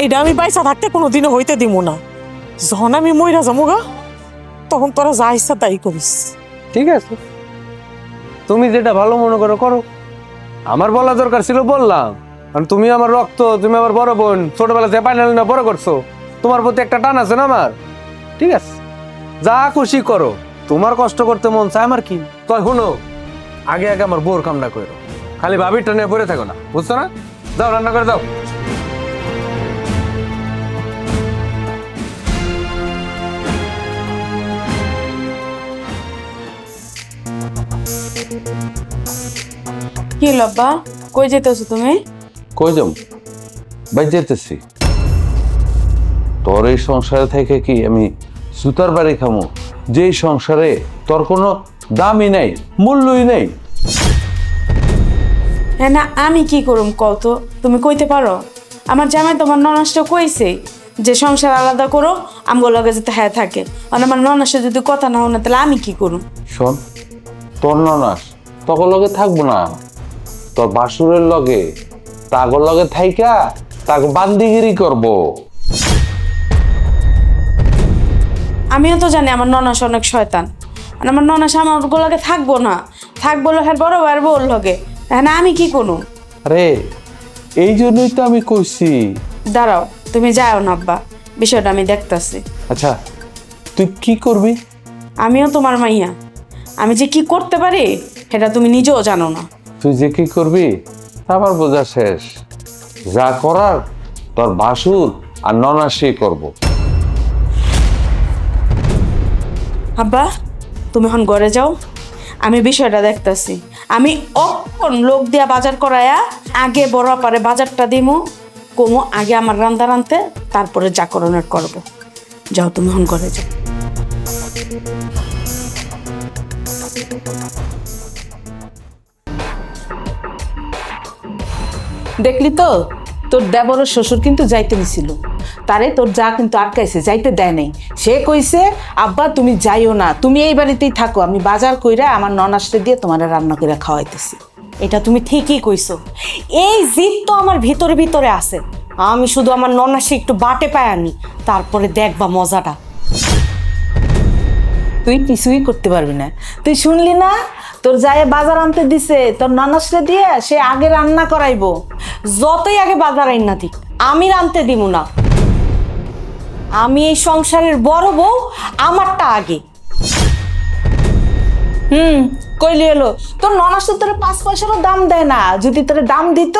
এটা আমি বাইসা থাকতে কোনোদিনও হইতে দিব না। যখন আমি মইরা যাবো গা, তখন তোরা যা ইচ্ছা তাই করিস। ঠিক আছে, তুমি যেটা ভালো মনে করো করো। আমার বলা দরকার ছিল বললাম, কারণ তুমি আমার রক্ত, তুমি আমার বড় বোন, ছোটবেলা থেকে পাইনাল না বড় করছো, তোমার প্রতি একটা টান আছে না আমার। ঠিক আছে, যা খুশি করো, তোমার কষ্ট করতে মন চায় আমার কি। তাই শুনো, আগে আগে আমার বোর কামনা করো, খালি ভাবিটা নিয়ে পড়ে থাকো না, বুঝছো না? যাও রান্না করে দাও। কি লব্বা, কই যেতেছো তুমি? কই যাম? বাইর যেতেছি। তোর এই সংসারে থেকে কি আমি সুতার বাড়ি খামো, যেই সংসারে তোর কোনো দামই নাই, মূল্যই নেই? হ্যাঁ না, আমি কি করুম কত? তুমি কইতে পারো? আমার জামাই তোমার ননাসটা কইছে যে সংসার আলাদা করো, আমগো লগে যাতে হ্যাঁ থাকে। আর আমার ননাসে যদি কথা না হনে তাহলে আমি কি করুম? শোন, তোর ননাস তখন লগে থাকবো না, তোর বাসুরের লগে, তাগর লগে থাইকা তাকে বান্দিগিরি করবো। আমিও তো জানি আমার ননাস অনেক শয়তান, আর আমার ননাস আমার গোলাকে থাকবো না, থাকবো লোকের বড় ভাইয়ের বউর লগে। হ্যাঁ না, আমি কি করুম? আরে এই জন্যই তো আমি কইছি। দাঁড়াও, তুমি যাও না আব্বা, বিষয়টা আমি দেখতাছি। আচ্ছা তুই কি করবি? আমিও তোমার মাইয়া, আমি যে কি করতে পারি সেটা তুমি নিজেও জানো না। তুই যে কি করবি আমার বোঝা শেষ। যা করার তোর ভাসুর আর ননাসই করবো। আব্বা, তুমি এখন ঘরে যাও, আমি বিষয়টা দেখতাছি। আমি অক্ষণ লোক দিয়া বাজার করায়া আগে বড় পারে বাজারটা দিমু, কমু আগে আমার রান্না রানতে, তারপরে যা করণের করবো। যাও তুমি এখন ঘরে যাও। দেখলি তো, তোর দেবর শ্বশুর কিন্তু যাইতে দিছিল, তারে তোর যা কিন্তু আটকাইছে, যাইতে দেয় নাই। সে কইছে আব্বা তুমি যাইও না, তুমি এই বাড়িতেই থাকো, আমি বাজার কইরা আমার ননাসরে দিয়ে তোমার রান্না করে খাওয়াইতেছি। এটা তুমি ঠিকই কইছো, এই জিদ তো আমার ভিতরে ভিতরে আছে। আমি শুধু আমার ননাসে একটু বাটে পায় আনি, তারপরে দেখবা মজাটা। তুই কিছুই করতে পারবি না। তুই শুনলি না, তোর যায় বাজার আনতে দিছে, তোর ননাসরে দিয়ে সে আগে রান্না করাইবো। যতই আগে বাজার আইন না দিক, আমি রানতে দিব না। আমি এই সংসারের বড় বউ, আমারটা আগে। কইলি এলো, তোর ননাস তো তোর 5 পয়সারও দাম দেয় না। যদি তোর দাম দিত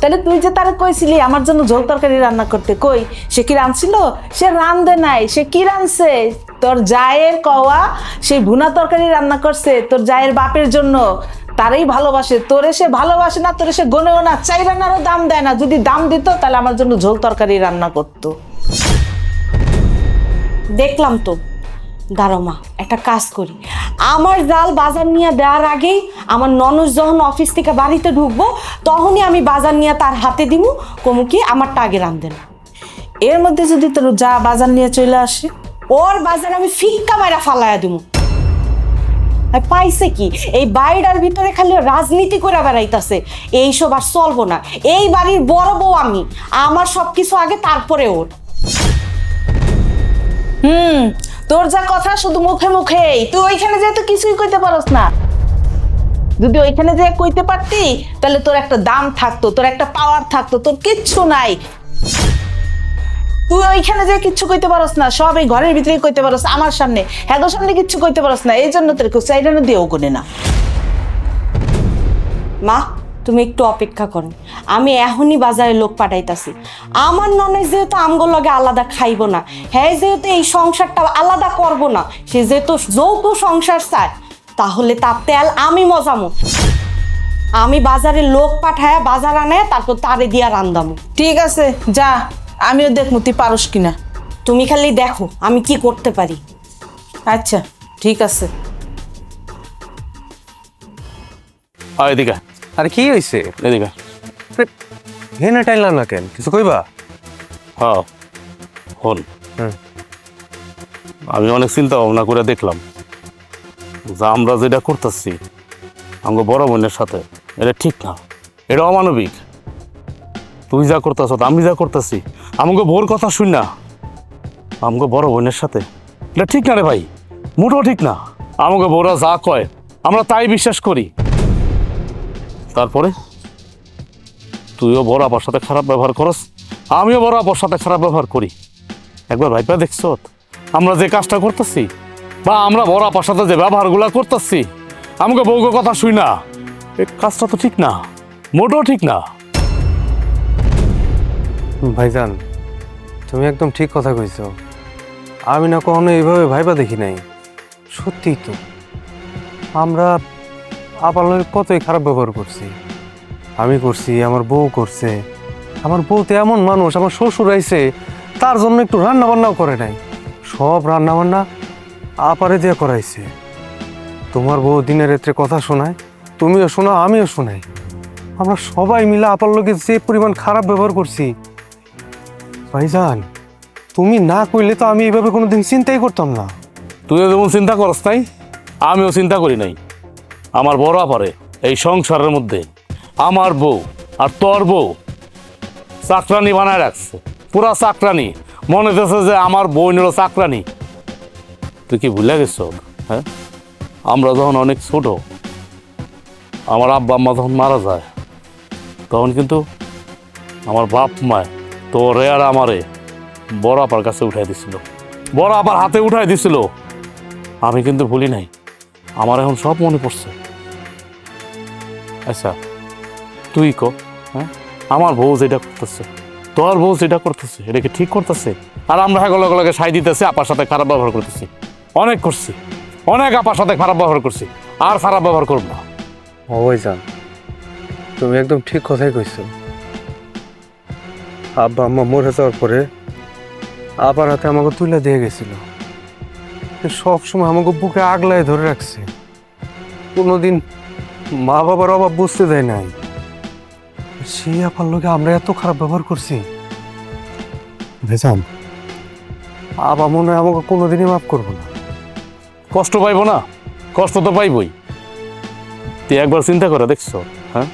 তাহলে তুই যে তারে কইছিলি আমার জন্য ঝোল তরকারি রান্না করতে, কই সে কি রাঁধছিল? সে রাঁধে নাই। সে কি রাঁধছে? তোর জায়ের কওয়া সেই ভুনা তরকারি রান্না করছে তোর জায়ের বাপের জন্য। তারই ভালোবাসে, তোরে সে ভালোবাসে না, তোরে সে গনেও না, চাই রান্নারও দাম দেয় না। যদি দাম দিত তাহলে আমার জন্য ঝোল তরকারি রান্না করতো। দেখলাম তো। দাঁড়ো মা, একটা কাজ করি, আমার জাল বাজার নিয়ে দেওয়ার আগেই আমার ননদ যখন অফিস থেকে বাড়িতে ঢুকবো তখনই আমি বাজার নিয়ে তার হাতে দিব, কমু কি আমারটা আগে রান্ধেন। এর মধ্যে যদি তোর যা বাজার নিয়ে চলে আসে, ওর বাজার আমি ফিক্কা মাইরা ফালাইয়া দিব। পাইছে কি, এই বাড়িটার ভিতরে খালি রাজনীতি করে বেড়াইতেছে, এইসব আর চলবো না। এই বাড়ির বড় বউ আমি, আমার সবকিছু আগে, তারপরে ওর। তোর যা কথা শুধু মুখে মুখেই, তুই ওইখানে যেহেতু কিছুই কইতে পারস না। যদি ওইখানে যে কইতে পারতি তাহলে তোর একটা দাম থাকতো, তোর একটা পাওয়ার থাকতো। তোর কিচ্ছু নাই, তুই ওইখানে যে কিচ্ছু কইতে পারস না, সব এই ঘরের ভিতরেই কইতে পারস। আমার সামনে, হ্যাঁ সামনে কিচ্ছু কইতে পারস না, এই জন্য তোর চাইরানো দিয়েও কোনে না। মা তুমি একটু অপেক্ষা করো, আমি এখনই বাজারে লোক পাঠাইতাছি। আমার ননদ যেহেতু আমগো লগে আলাদা খাইব না, হ্যাঁ যেহেতু এই সংসারটা আলাদা করব না, সে যেহেতু যৌথ সংসার চায়, তাহলে তার তেল আমি মজামো। আমি বাজারে লোক পাঠায় বাজার আনায় তারপর তারে দিয়া রান্দামো। ঠিক আছে যা, আমিও দেখবো তুই পারস কিনা। তুমি খালি দেখো আমি কি করতে পারি। আচ্ছা ঠিক আছে। এদিকে আরে কি হয়েছে? এদিকে হেনে টাইলাম না কেন, কিছু কইবা? হ্যাঁ হন হুম। আমি অনেক চিন্তা ভাবনা করে দেখলাম যে আমরা যেটা করতেছি আমার বড় বোনের সাথে এটা ঠিক না, এটা অমানবিক। তুই যা করতেছ আমি যা করতেছি আমাকে বোর কথা শুন না, আমাকে বড় বোনের সাথে এটা ঠিক না রে ভাই, মোটেও ঠিক না। আমাকে বড়রা যা কয় আমরা তাই বিশ্বাস করি। তারপরে তুইও বড় আপার সাথে খারাপ ব্যবহার করস, আমিও বড় আপার সাথে খারাপ ব্যবহার করি। একবার ভাইপা দেখছ আমরা যে কাজটা করতেছি বা আমরা বড় আপার সাথে যে ব্যবহারগুলো করতেছি আমাকে বউকে কথা শুই না, এই কাজটা তো ঠিক না, মোটেও ঠিক না। ভাইজান তুমি একদম ঠিক কথা কইছো। আমি না কখনো এইভাবে ভাইবা দেখি নাই। সত্যি তো আমরা আপার লগে কতই খারাপ ব্যবহার করছি, আমি করছি, আমার বউ করছে। আমার বউ তো এমন মানুষ, আমার শ্বশুর আইছে তার জন্য একটু রান্না বান্নাও করে নাই, সব রান্না বান্না আপারে দিয়ে করাইছে। তোমার বউ দিনে রাত্রে কথা শোনায়, তুমিও শোনাও আমিও শোনাই। আমরা সবাই মিলে আপার লগে যে পরিমাণ খারাপ ব্যবহার করছি ভাইজান, তুমি না কইলে তো আমি এইভাবে কোনোদিন চিন্তাই করতাম না। তুইও যেমন চিন্তা করস নাই আমিও চিন্তা করি নাই। আমার বড় আপারে এই সংসারের মধ্যে আমার বউ আর তোর বউ চাকরানি বানায় রাখছে, পুরা চাকরানি। মনে হচ্ছে যে আমার বউনেরও চাকরানি। তুই কি ভুলে গেছ? হ্যাঁ, আমরা যখন অনেক ছোট, আমার আব্বা আম্মা যখন মারা যায় তখন কিন্তু আমার বাপ মায় তোরে আর আমারে বড় আপার কাছে উঠাই দিছিল, বড় আপার হাতে উঠাই দিছিল। আমি কিন্তু ভুলি নাই, আমার এখন সব মনে পড়ছে। আচ্ছা তুই ক, হ্যাঁ, আমার বউ যেটা করতেছে তোর বউ যেটা করতেছে এটা কি ঠিক করতেছে? আর আমরা লগে সাই দিতেছি, আপার সাথে খারাপ ব্যবহার করতেছি। অনেক করছি, অনেক আপার সাথে খারাপ ব্যবহার করছি, আর খারাপ ব্যবহার করব না। ভাইজান তুমি একদম ঠিক কথাই কইছো। আব্বা আম্মা মরে যাওয়ার পরে আবার হাতে আমাকে তুলে দিয়ে গেছিল, সব সময় আমাকে বুকে আগলায় ধরে রাখছে, কোনোদিন মা বাবার অভাব বুঝতে দেয় নাই। সেই আপার লোকে আমরা এত খারাপ ব্যবহার করছি ভেজান, আবা মনে হয় আমাকে কোনোদিনই মাফ করবো না। কষ্ট পাইব না? কষ্ট তো পাইবই। তুই একবার চিন্তা করে দেখছ? হ্যাঁ,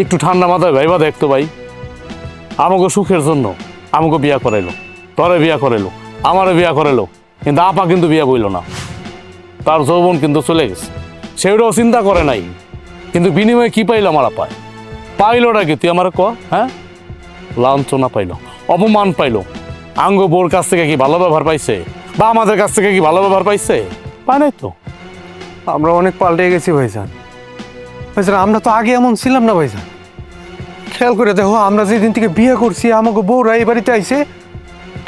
একটু ঠান্ডা মাথায় ভাইবা দেখতো ভাই, আমাকে সুখের জন্য আমাকে বিয়া করাইলো, তরে বিয়া করাইলো, আমারে বিয়া করাইলো, কিন্তু আপা কিন্তু বিয়া বইল না। তার যৌবন কিন্তু চলে গেছে, সেটাও চিন্তা করে নাই। কিন্তু বিনিময়ে কি পাইল আমার আপায়? পাইলটা কি তুই আমার ক? হ্যাঁ, লাঞ্ছনা পাইল, অপমান পাইল। আঙ্গ বোর কাছ থেকে কি ভালো ব্যবহার পাইছে? বা আমাদের কাছ থেকে কি ভালো ব্যবহার পাইছে? পায় নাই তো। আমরা অনেক পাল্টে গেছি ভাইজান। ভাইজান আমরা তো আগে এমন ছিলাম না ভাইজান। খেয়াল করে দেখো, আমরা যেদিন থেকে বিয়ে করছি আমাকে বউরা এই বাড়িতে আইছে,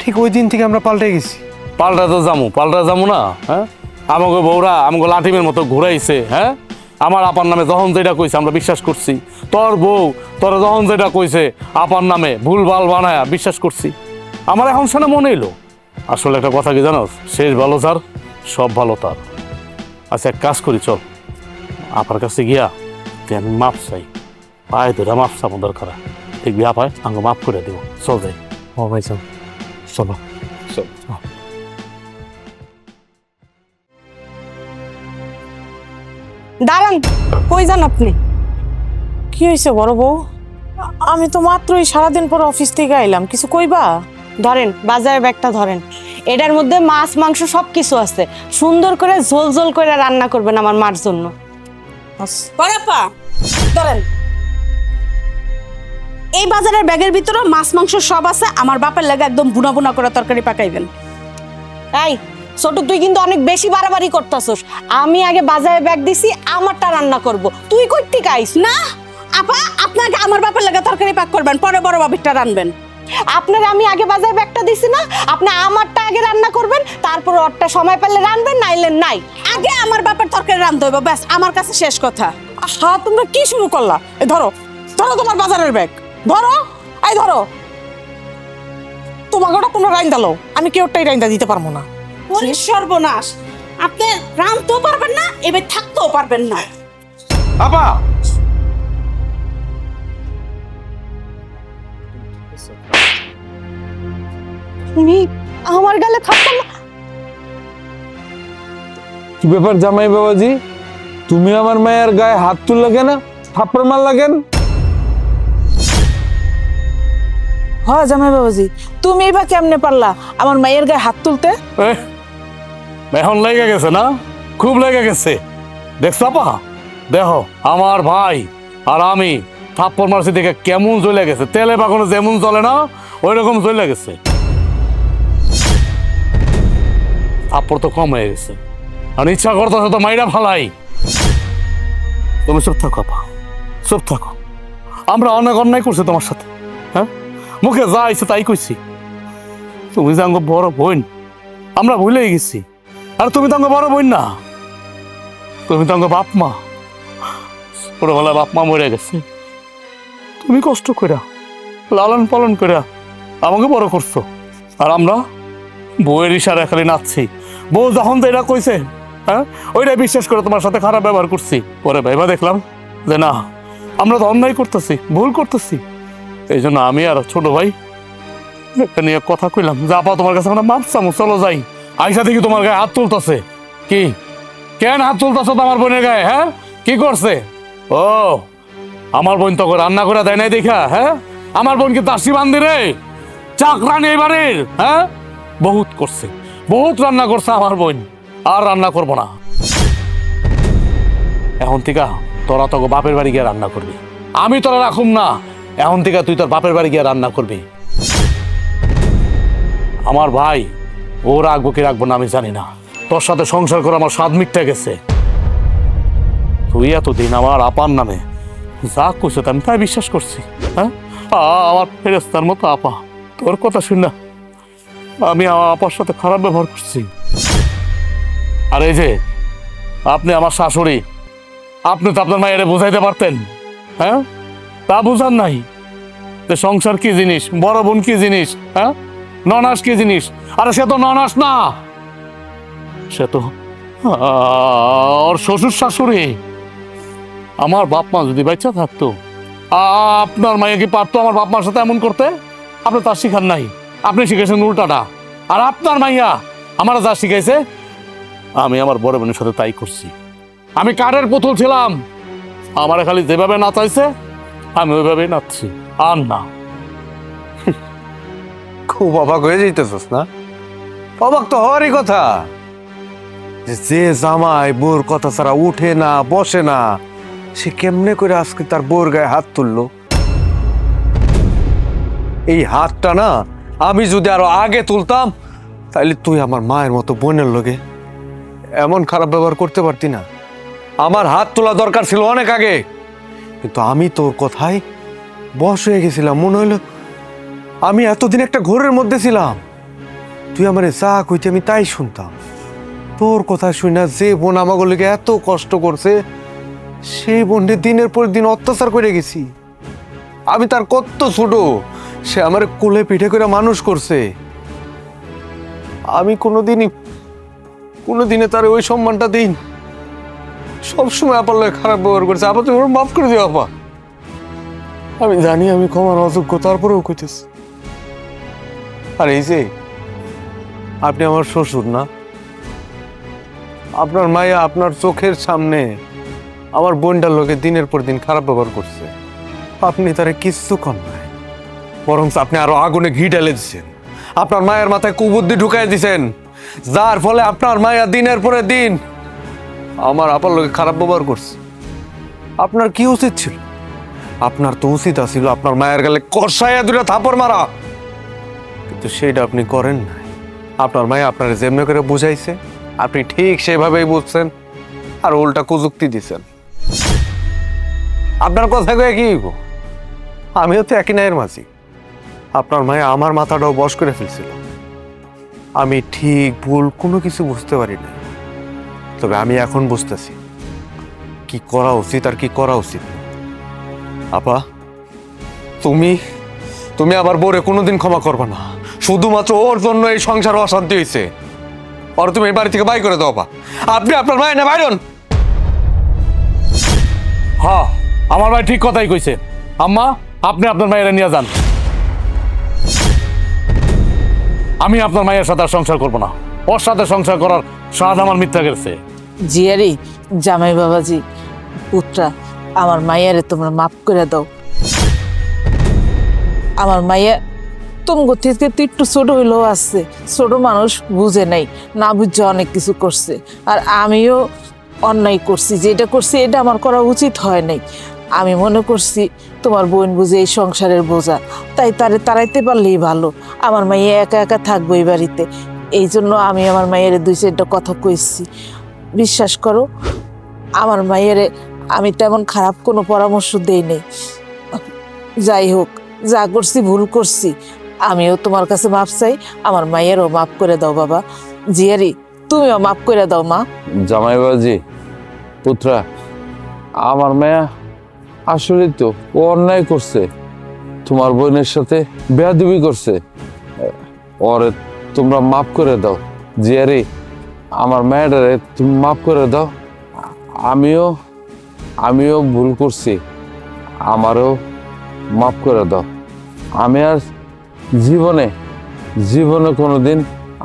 ঠিক ওই দিন থেকে আমরা পাল্টে গেছি। পাল্টা যামু না? হ্যাঁ, আমাকে বউরা আমাকে লাঠিমের মতো ঘুরাইছে। হ্যাঁ, আমার আপার নামে যখন যেটা কইছে আমরা বিশ্বাস করছি, তোর বউ তোরা যখন যেটা কইছে আপার নামে ভুলভাল বানায় বিশ্বাস করছি। আমার এখন সেটা মনে এলো আসলে একটা কথা কি জানো, শেষ ভালো যার সব ভালো তার। আচ্ছা এক কাজ করি, চল আপার কাছে গিয়া তুই আমি মাপ চাই, পায়ে ধরে মাপ চাবো দরকার, ঠিক বিয়া পায় আমাকে মাফ করে দেবো। চল যাই। ও ভাইজান চলো। দাঁড়ান, কই যান আপনি? কি হয়েছে বড় বউ? আমি তো মাত্রই সারাদিন পর অফিস থেকে আইলাম, কিছু কইবা? ধরেন বাজারের ব্যাগটা ধরেন, এটার মধ্যে মাছ মাংস সব কিছু আছে, সুন্দর করে ঝোল ঝোল করে রান্না করবেন আমার মার জন্য। বড়াপা ধরেন, এই বাজারের ব্যাগের ভিতরে মাছ মাংস সব আছে, আমার বাপের লাগে একদম বুনা বুনা করে তরকারি পাকাইবেন। এই ছোট, তুই কিন্তু অনেক বেশি বাড়াবাড়ি করতেছস। আমি আগে বাজারে ব্যাগ দিছি, আমারটা রান্না করব, তুই কই থেকে আইস? না আপা, আপনাকে আমার বাপের লাগে তরকারি পাক করবেন, পরে বড় বাবিরটা রানবেন। আপনার আমি আগে বাজারে ব্যাগটা দিছি না, আপনি আমারটা আগে রান্না করবেন, তারপর ওরটা সময় পেলে রানবেন, নাইলে নাই। আগে আমার বাপের তরকারি রান্ধতে হইব, ব্যাস আমার কাছে শেষ কথা। হ্যাঁ, তোমরা কি শুরু করলা? এই ধরো ধরো তোমার বাজারের ব্যাগ ধরো, এই ধরো। তোমাকে ওটা তোমরা রাইন্দা লও, আমি কেউটাই রাইন্দা দিতে পারবো না। ওরে সর্বনাশ, আপনি রান্ধতেও পারবেন না, এবার থাকতেও পারবেন না। আপা তুমি আমার গালে থাপ্পড় কি ব্যাপার জামাই বাবাজি, তুমি আমার মায়ের গায়ে হাত তুললে কেন, থাপ্পড় মারলা কেন? হ্যাঁ জামাই বাবাজি, তুমি বা কেমনে পারলা আমার মায়ের গায়ে হাত তুলতে? এখন লেগে গেছে না, খুব লেগে গেছে। দেখছো আপা, দেখো আমার ভাই আর আমি থাপ্পড় মারছি দেখে কেমন জ্বলে গেছে, তেলে বাগানো যেমন জ্বলে না ওই রকম জ্বলে গেছে। থাপ্পড় তো কম হয়ে গেছে, আর ইচ্ছা করতেছে তো মাইরা ফালাই। তুমি চুপ থাকো আপা, চুপ থাকো। আমরা অনেক অন্যায় করছি তোমার সাথে, হ্যাঁ, মুখে যা আইছে তাই কইছি। তুমি যাঙ্গ বড় বোন, আমরা ভুলেই গেছি। আর তুমি তো বড় বোন না, তুমি তো বাপ মা। ছোটবেলায় বাপ মা মরে গেছে, তুমি কষ্ট করে লালন পালন করে আমাকে বড় করছো। আর আমরা বউয়ের ইশারা খালি নাচছি। বউ যখন তো এটা কইছে, হ্যাঁ, ওইটাই বিশ্বাস করে তোমার সাথে খারাপ ব্যবহার করছি। পরে ভাইবা দেখলাম যে না, আমরা তো অন্যায় করতেছি, ভুল করতেছি। এই জন্য আমি আর ছোট ভাই এটা নিয়ে কথা কইলাম যে আপা তোমার কাছে আমরা মাপ চামু, চলো যাই। আইসা দেখি তোমার গায়ে হাত তুলতেছে। কি কেন হাত তুলতেছ আমার বোনের গায়ে? হ্যাঁ, কি করছে? ও আমার বোন তো রান্না করে দেয় নাই দেখা, হ্যাঁ, আমার বোন কি দাসী বান্ধি রে, চাকরানি এবারের, হ্যাঁ, বহুত করছে, বহুত রান্না করছে আমার বোন। আর রান্না করবো না এখন থেকে। তোরা তো বাপের বাড়ি গিয়ে রান্না করবি, আমি তোরা রাখুম না। এখন থেকে তুই তোর বাপের বাড়ি গিয়ে রান্না করবি। আমার ভাই ও রাখবো কি রাখবো না আমি জানি না, তোর সাথে সংসার করে আমার স্বাদ মিটতে গেছে। তুই এতদিন আমার আপার নামে যা করছে আমি তাই বিশ্বাস করছি, হ্যাঁ, আমার ফেরেস্তার মতো আপা। তোর কথা শুন না আমি আমার আপার সাথে খারাপ ব্যবহার করছি। আর এই যে আপনি আমার শাশুড়ি, আপনি তো আপনার মায়ের বুঝাইতে পারতেন, হ্যাঁ, তা বুঝান নাই যে সংসার কি জিনিস, বড় বোন কি জিনিস, হ্যাঁ, ননাস কি জিনিস। আরে সে তো ননাস না, সে তো ওর শ্বশুর শাশুড়ি। আমার বাপ মা যদি বাচ্চা থাকতো, আপনার মাইয়া কি পারতো আমার বাপ মার সাথে এমন করতে? আপনি তার শিখান নাই, আপনি শিখেছেন উল্টাটা। আর আপনার মাইয়া আমার যা শিখাইছে আমি আমার বড় বোনের সাথে তাই করছি। আমি কাঠের পুতুল ছিলাম, আমার খালি যেভাবে নাচাইছে আমি ওইভাবেই নাচছি, আর না। খুব অবাক হয়ে যাইতেছস না? অবাক তো হওয়ারই কথা। যে জামাই বোর কথা ছাড়া উঠে না বসে না, সে কেমনে করে আজকে তার বোর গায়ে হাত তুললো? এই হাতটা না আমি যদি আরো আগে তুলতাম, তাহলে তুই আমার মায়ের মতো বোনের লগে এমন খারাপ ব্যবহার করতে পারতি না। আমার হাত তোলা দরকার ছিল অনেক আগে, কিন্তু আমি তোর কথায় বশ হয়ে গেছিলাম। মনে হইলো আমি এতদিন একটা ঘোরের মধ্যে ছিলাম, তুই আমার যা কইতে আমি তাই শুনতাম। তোর কথা শুনে যে বোন আমাগুলোকে এত কষ্ট করছে, সেই বোনকে দিনের পর দিন অত্যাচার করে গেছি। আমি তার কত ছোট, সে আমার কোলে পিঠে করে মানুষ করছে। আমি কোনোদিনে তার ওই সম্মানটা দিন। সবসময় আপার লোক খারাপ ব্যবহার করছে। আপা তুমি মাফ করে দিও আপা। আমি জানি আমি ক্ষমার অযোগ্য, তারপরেও কইতেছি। আর এই যে আপনি আমার শ্বশুর না, আপনার মায়া আপনার চোখের সামনে আমার বোনটার লোকে দিনের পর দিন খারাপ ব্যবহার করছে, আপনি তারে কিচ্ছু কর নাই, বরং আপনি আরো আগুনে ঘি ঢেলে দিচ্ছেন। আপনার মায়ের মাথায় কুবুদ্ধি ঢুকাই দিছেন, যার ফলে আপনার মায়া দিনের পরে দিন আমার আপার লোকে খারাপ ব্যবহার করছে। আপনার কি উচিত ছিল? আপনার তো উচিত ছিল আপনার মায়ের গালে কষাইয়া দুটা থাপড় মারা, কিন্তু সেটা আপনি করেন নাই। আপনার মায়া আপনার যেমনি করে বুঝাইছে আপনি ঠিক সেভাবেই বুঝছেন, আর উল্টা কুযুক্তি দিচ্ছেন। আপনার কথা কয়ে কি গো, আমিও তো একই নায়ের মাঝি। আপনার মায়া আমার মাথাটাও বশ করে ফেলছিল। আমি ঠিক ভুল কোনো কিছু বুঝতে পারি না, তবে আমি এখন বুঝতেছি কি করা উচিত আর কি করা উচিত। আপা তুমি আবার বোরে কোনোদিন ক্ষমা করবে না। শুধুমাত্র ওর জন্য এই সংসার অশান্তি হয়েছে। ওর তুমি এই বাড়ি থেকে বাই করে দাও আপা। আপনি আপনার মায়ের না বাইরন। হ্যাঁ, আমার ভাই ঠিক কথাই কইছে। আম্মা আপনি আপনার মায়েরা নিয়ে যান। আমি আপনার মায়ের সাথে আর সংসার করবো না। ওর সাথে সংসার করার স্বাদ আমার মিথ্যা গেছে। জিয়ারি, জামাই বাবাজি, পুত্রা, আমার মাইয়ারে তোমরা মাফ করে দাও। আমার মাইয়া তোমার থেকে তো একটু ছোট হইলেও আসছে, ছোট মানুষ বুঝে নাই, না বুঝে অনেক কিছু করছে। আর আমিও অন্যায় করছি, যেটা করছি এটা আমার করা উচিত হয় নাই। আমি মনে করছি তোমার বোন বুঝে এই সংসারের বোঝা, তাই তারে তাড়াইতে পারলেই ভালো। আমার মাইয়া একা একা থাকবো এই বাড়িতে, এই জন্য আমি আমার মাইয়ারে 2-4টা কথা কইছি। বিশ্বাস করো, আমার মাইয়ারে আমি তেমন খারাপ কোনো পরামর্শ দেই নেই। যাই হোক, যা করছি ভুল করছি, আমিও তোমার কাছে মাপ চাই, আমার মায়েরও মাফ করে দাও বাবা। জিয়ারি, তুমিও মাফ করে দাও মা। জামাই বাবাজি, পুত্রা, আমার মেয়া আসলে তো ও অন্যায় করছে, তোমার বোনের সাথে বেয়াদবি করছে, ওরে তোমরা মাফ করে দাও। জিয়ারি, আমার মেয়েটারে তুমি মাফ করে দাও। আমিও ভুল করছি, আমারও মাফ করে দাও। আমি আর জীবনে কোনোদিন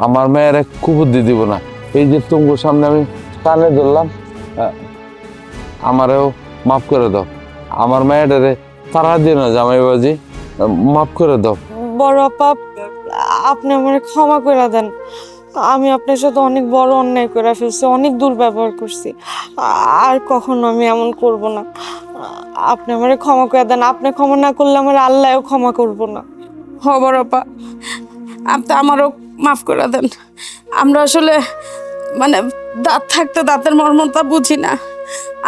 আমার মেয়ের এক কুবুদ্ধি দিব না। এই যে তোমার সামনে আমি কানে ধরলাম, আমারও মাফ করে দাও। আমার মেয়েটারে তারা দিও না জামাই বাবাজি, মাফ করে দাও। বড় আপা, আপনি আমার ক্ষমা করে দেন। আমি আপনার সাথে অনেক বড় অন্যায় করে ফেলছি, অনেক দুর্ব্যবহার করছি। আর কখনো আমি এমন করব না। আপনি আমার ক্ষমা করে দেন। আপনি ক্ষমা না করলে আমার আল্লাহও ক্ষমা করব না। খবর আপা, আপনি আমারও মাফ করে দেন। আমরা আসলে মানে দাঁত থাকতে দাঁতের মর্মতা বুঝি না।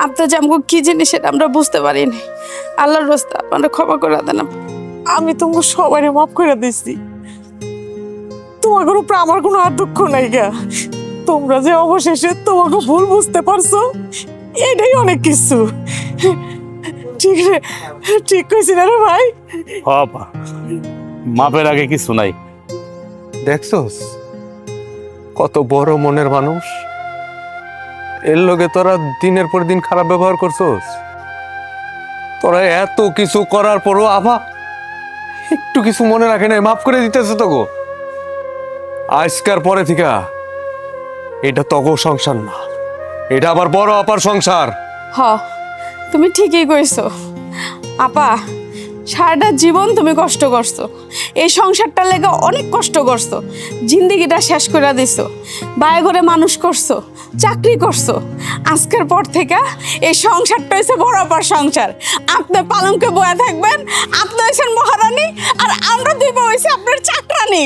আপনি যে আমাকে কি জিনিস সেটা আমরা বুঝতে পারিনি। আল্লাহর রাস্তা আপনারা ক্ষমা করে দেন। আমি তোমাকে সবাই মাফ করে দিচ্ছি, তোমার উপরে আমার কোনো আর দুঃখ নাই গা। তোমরা যে অবশেষে তোমাকে ভুল বুঝতে পারছো, এটাই অনেক কিছু। ঠিক কইছি না রে ভাই? বাবা, মাপের আগে কিছু নাই। দেখছস কত বড় মনের মানুষ, এর লগে তোরা দিনের পর দিন খারাপ ব্যবহার করছস। তোরা এত কিছু করার পরও আবার একটু কিছু মনে রাখে নাই, মাফ করে দিতেছে তো গো। আজকার পরে থেকে এটা তগো সংসার না, এটা আবার বড় আপার সংসার। হ, তুমি ঠিকই কইছো আপা। সারাটা জীবন তুমি কষ্ট করছো, এই সংসারটা লেগে অনেক কষ্ট করছো, জিন্দিগিটা শেষ করে দিছো, বায়ে ঘরে মানুষ করছো, চাকরি করছো। আজকের পর থেকে এই সংসারটা হয়েছে বড় আপার সংসার। আপনি পালঙ্কে বয়ে থাকবেন, আপনি হয়েছেন মহারানী, আর আমরা দুই হয়েছে আপনার চাকরানি।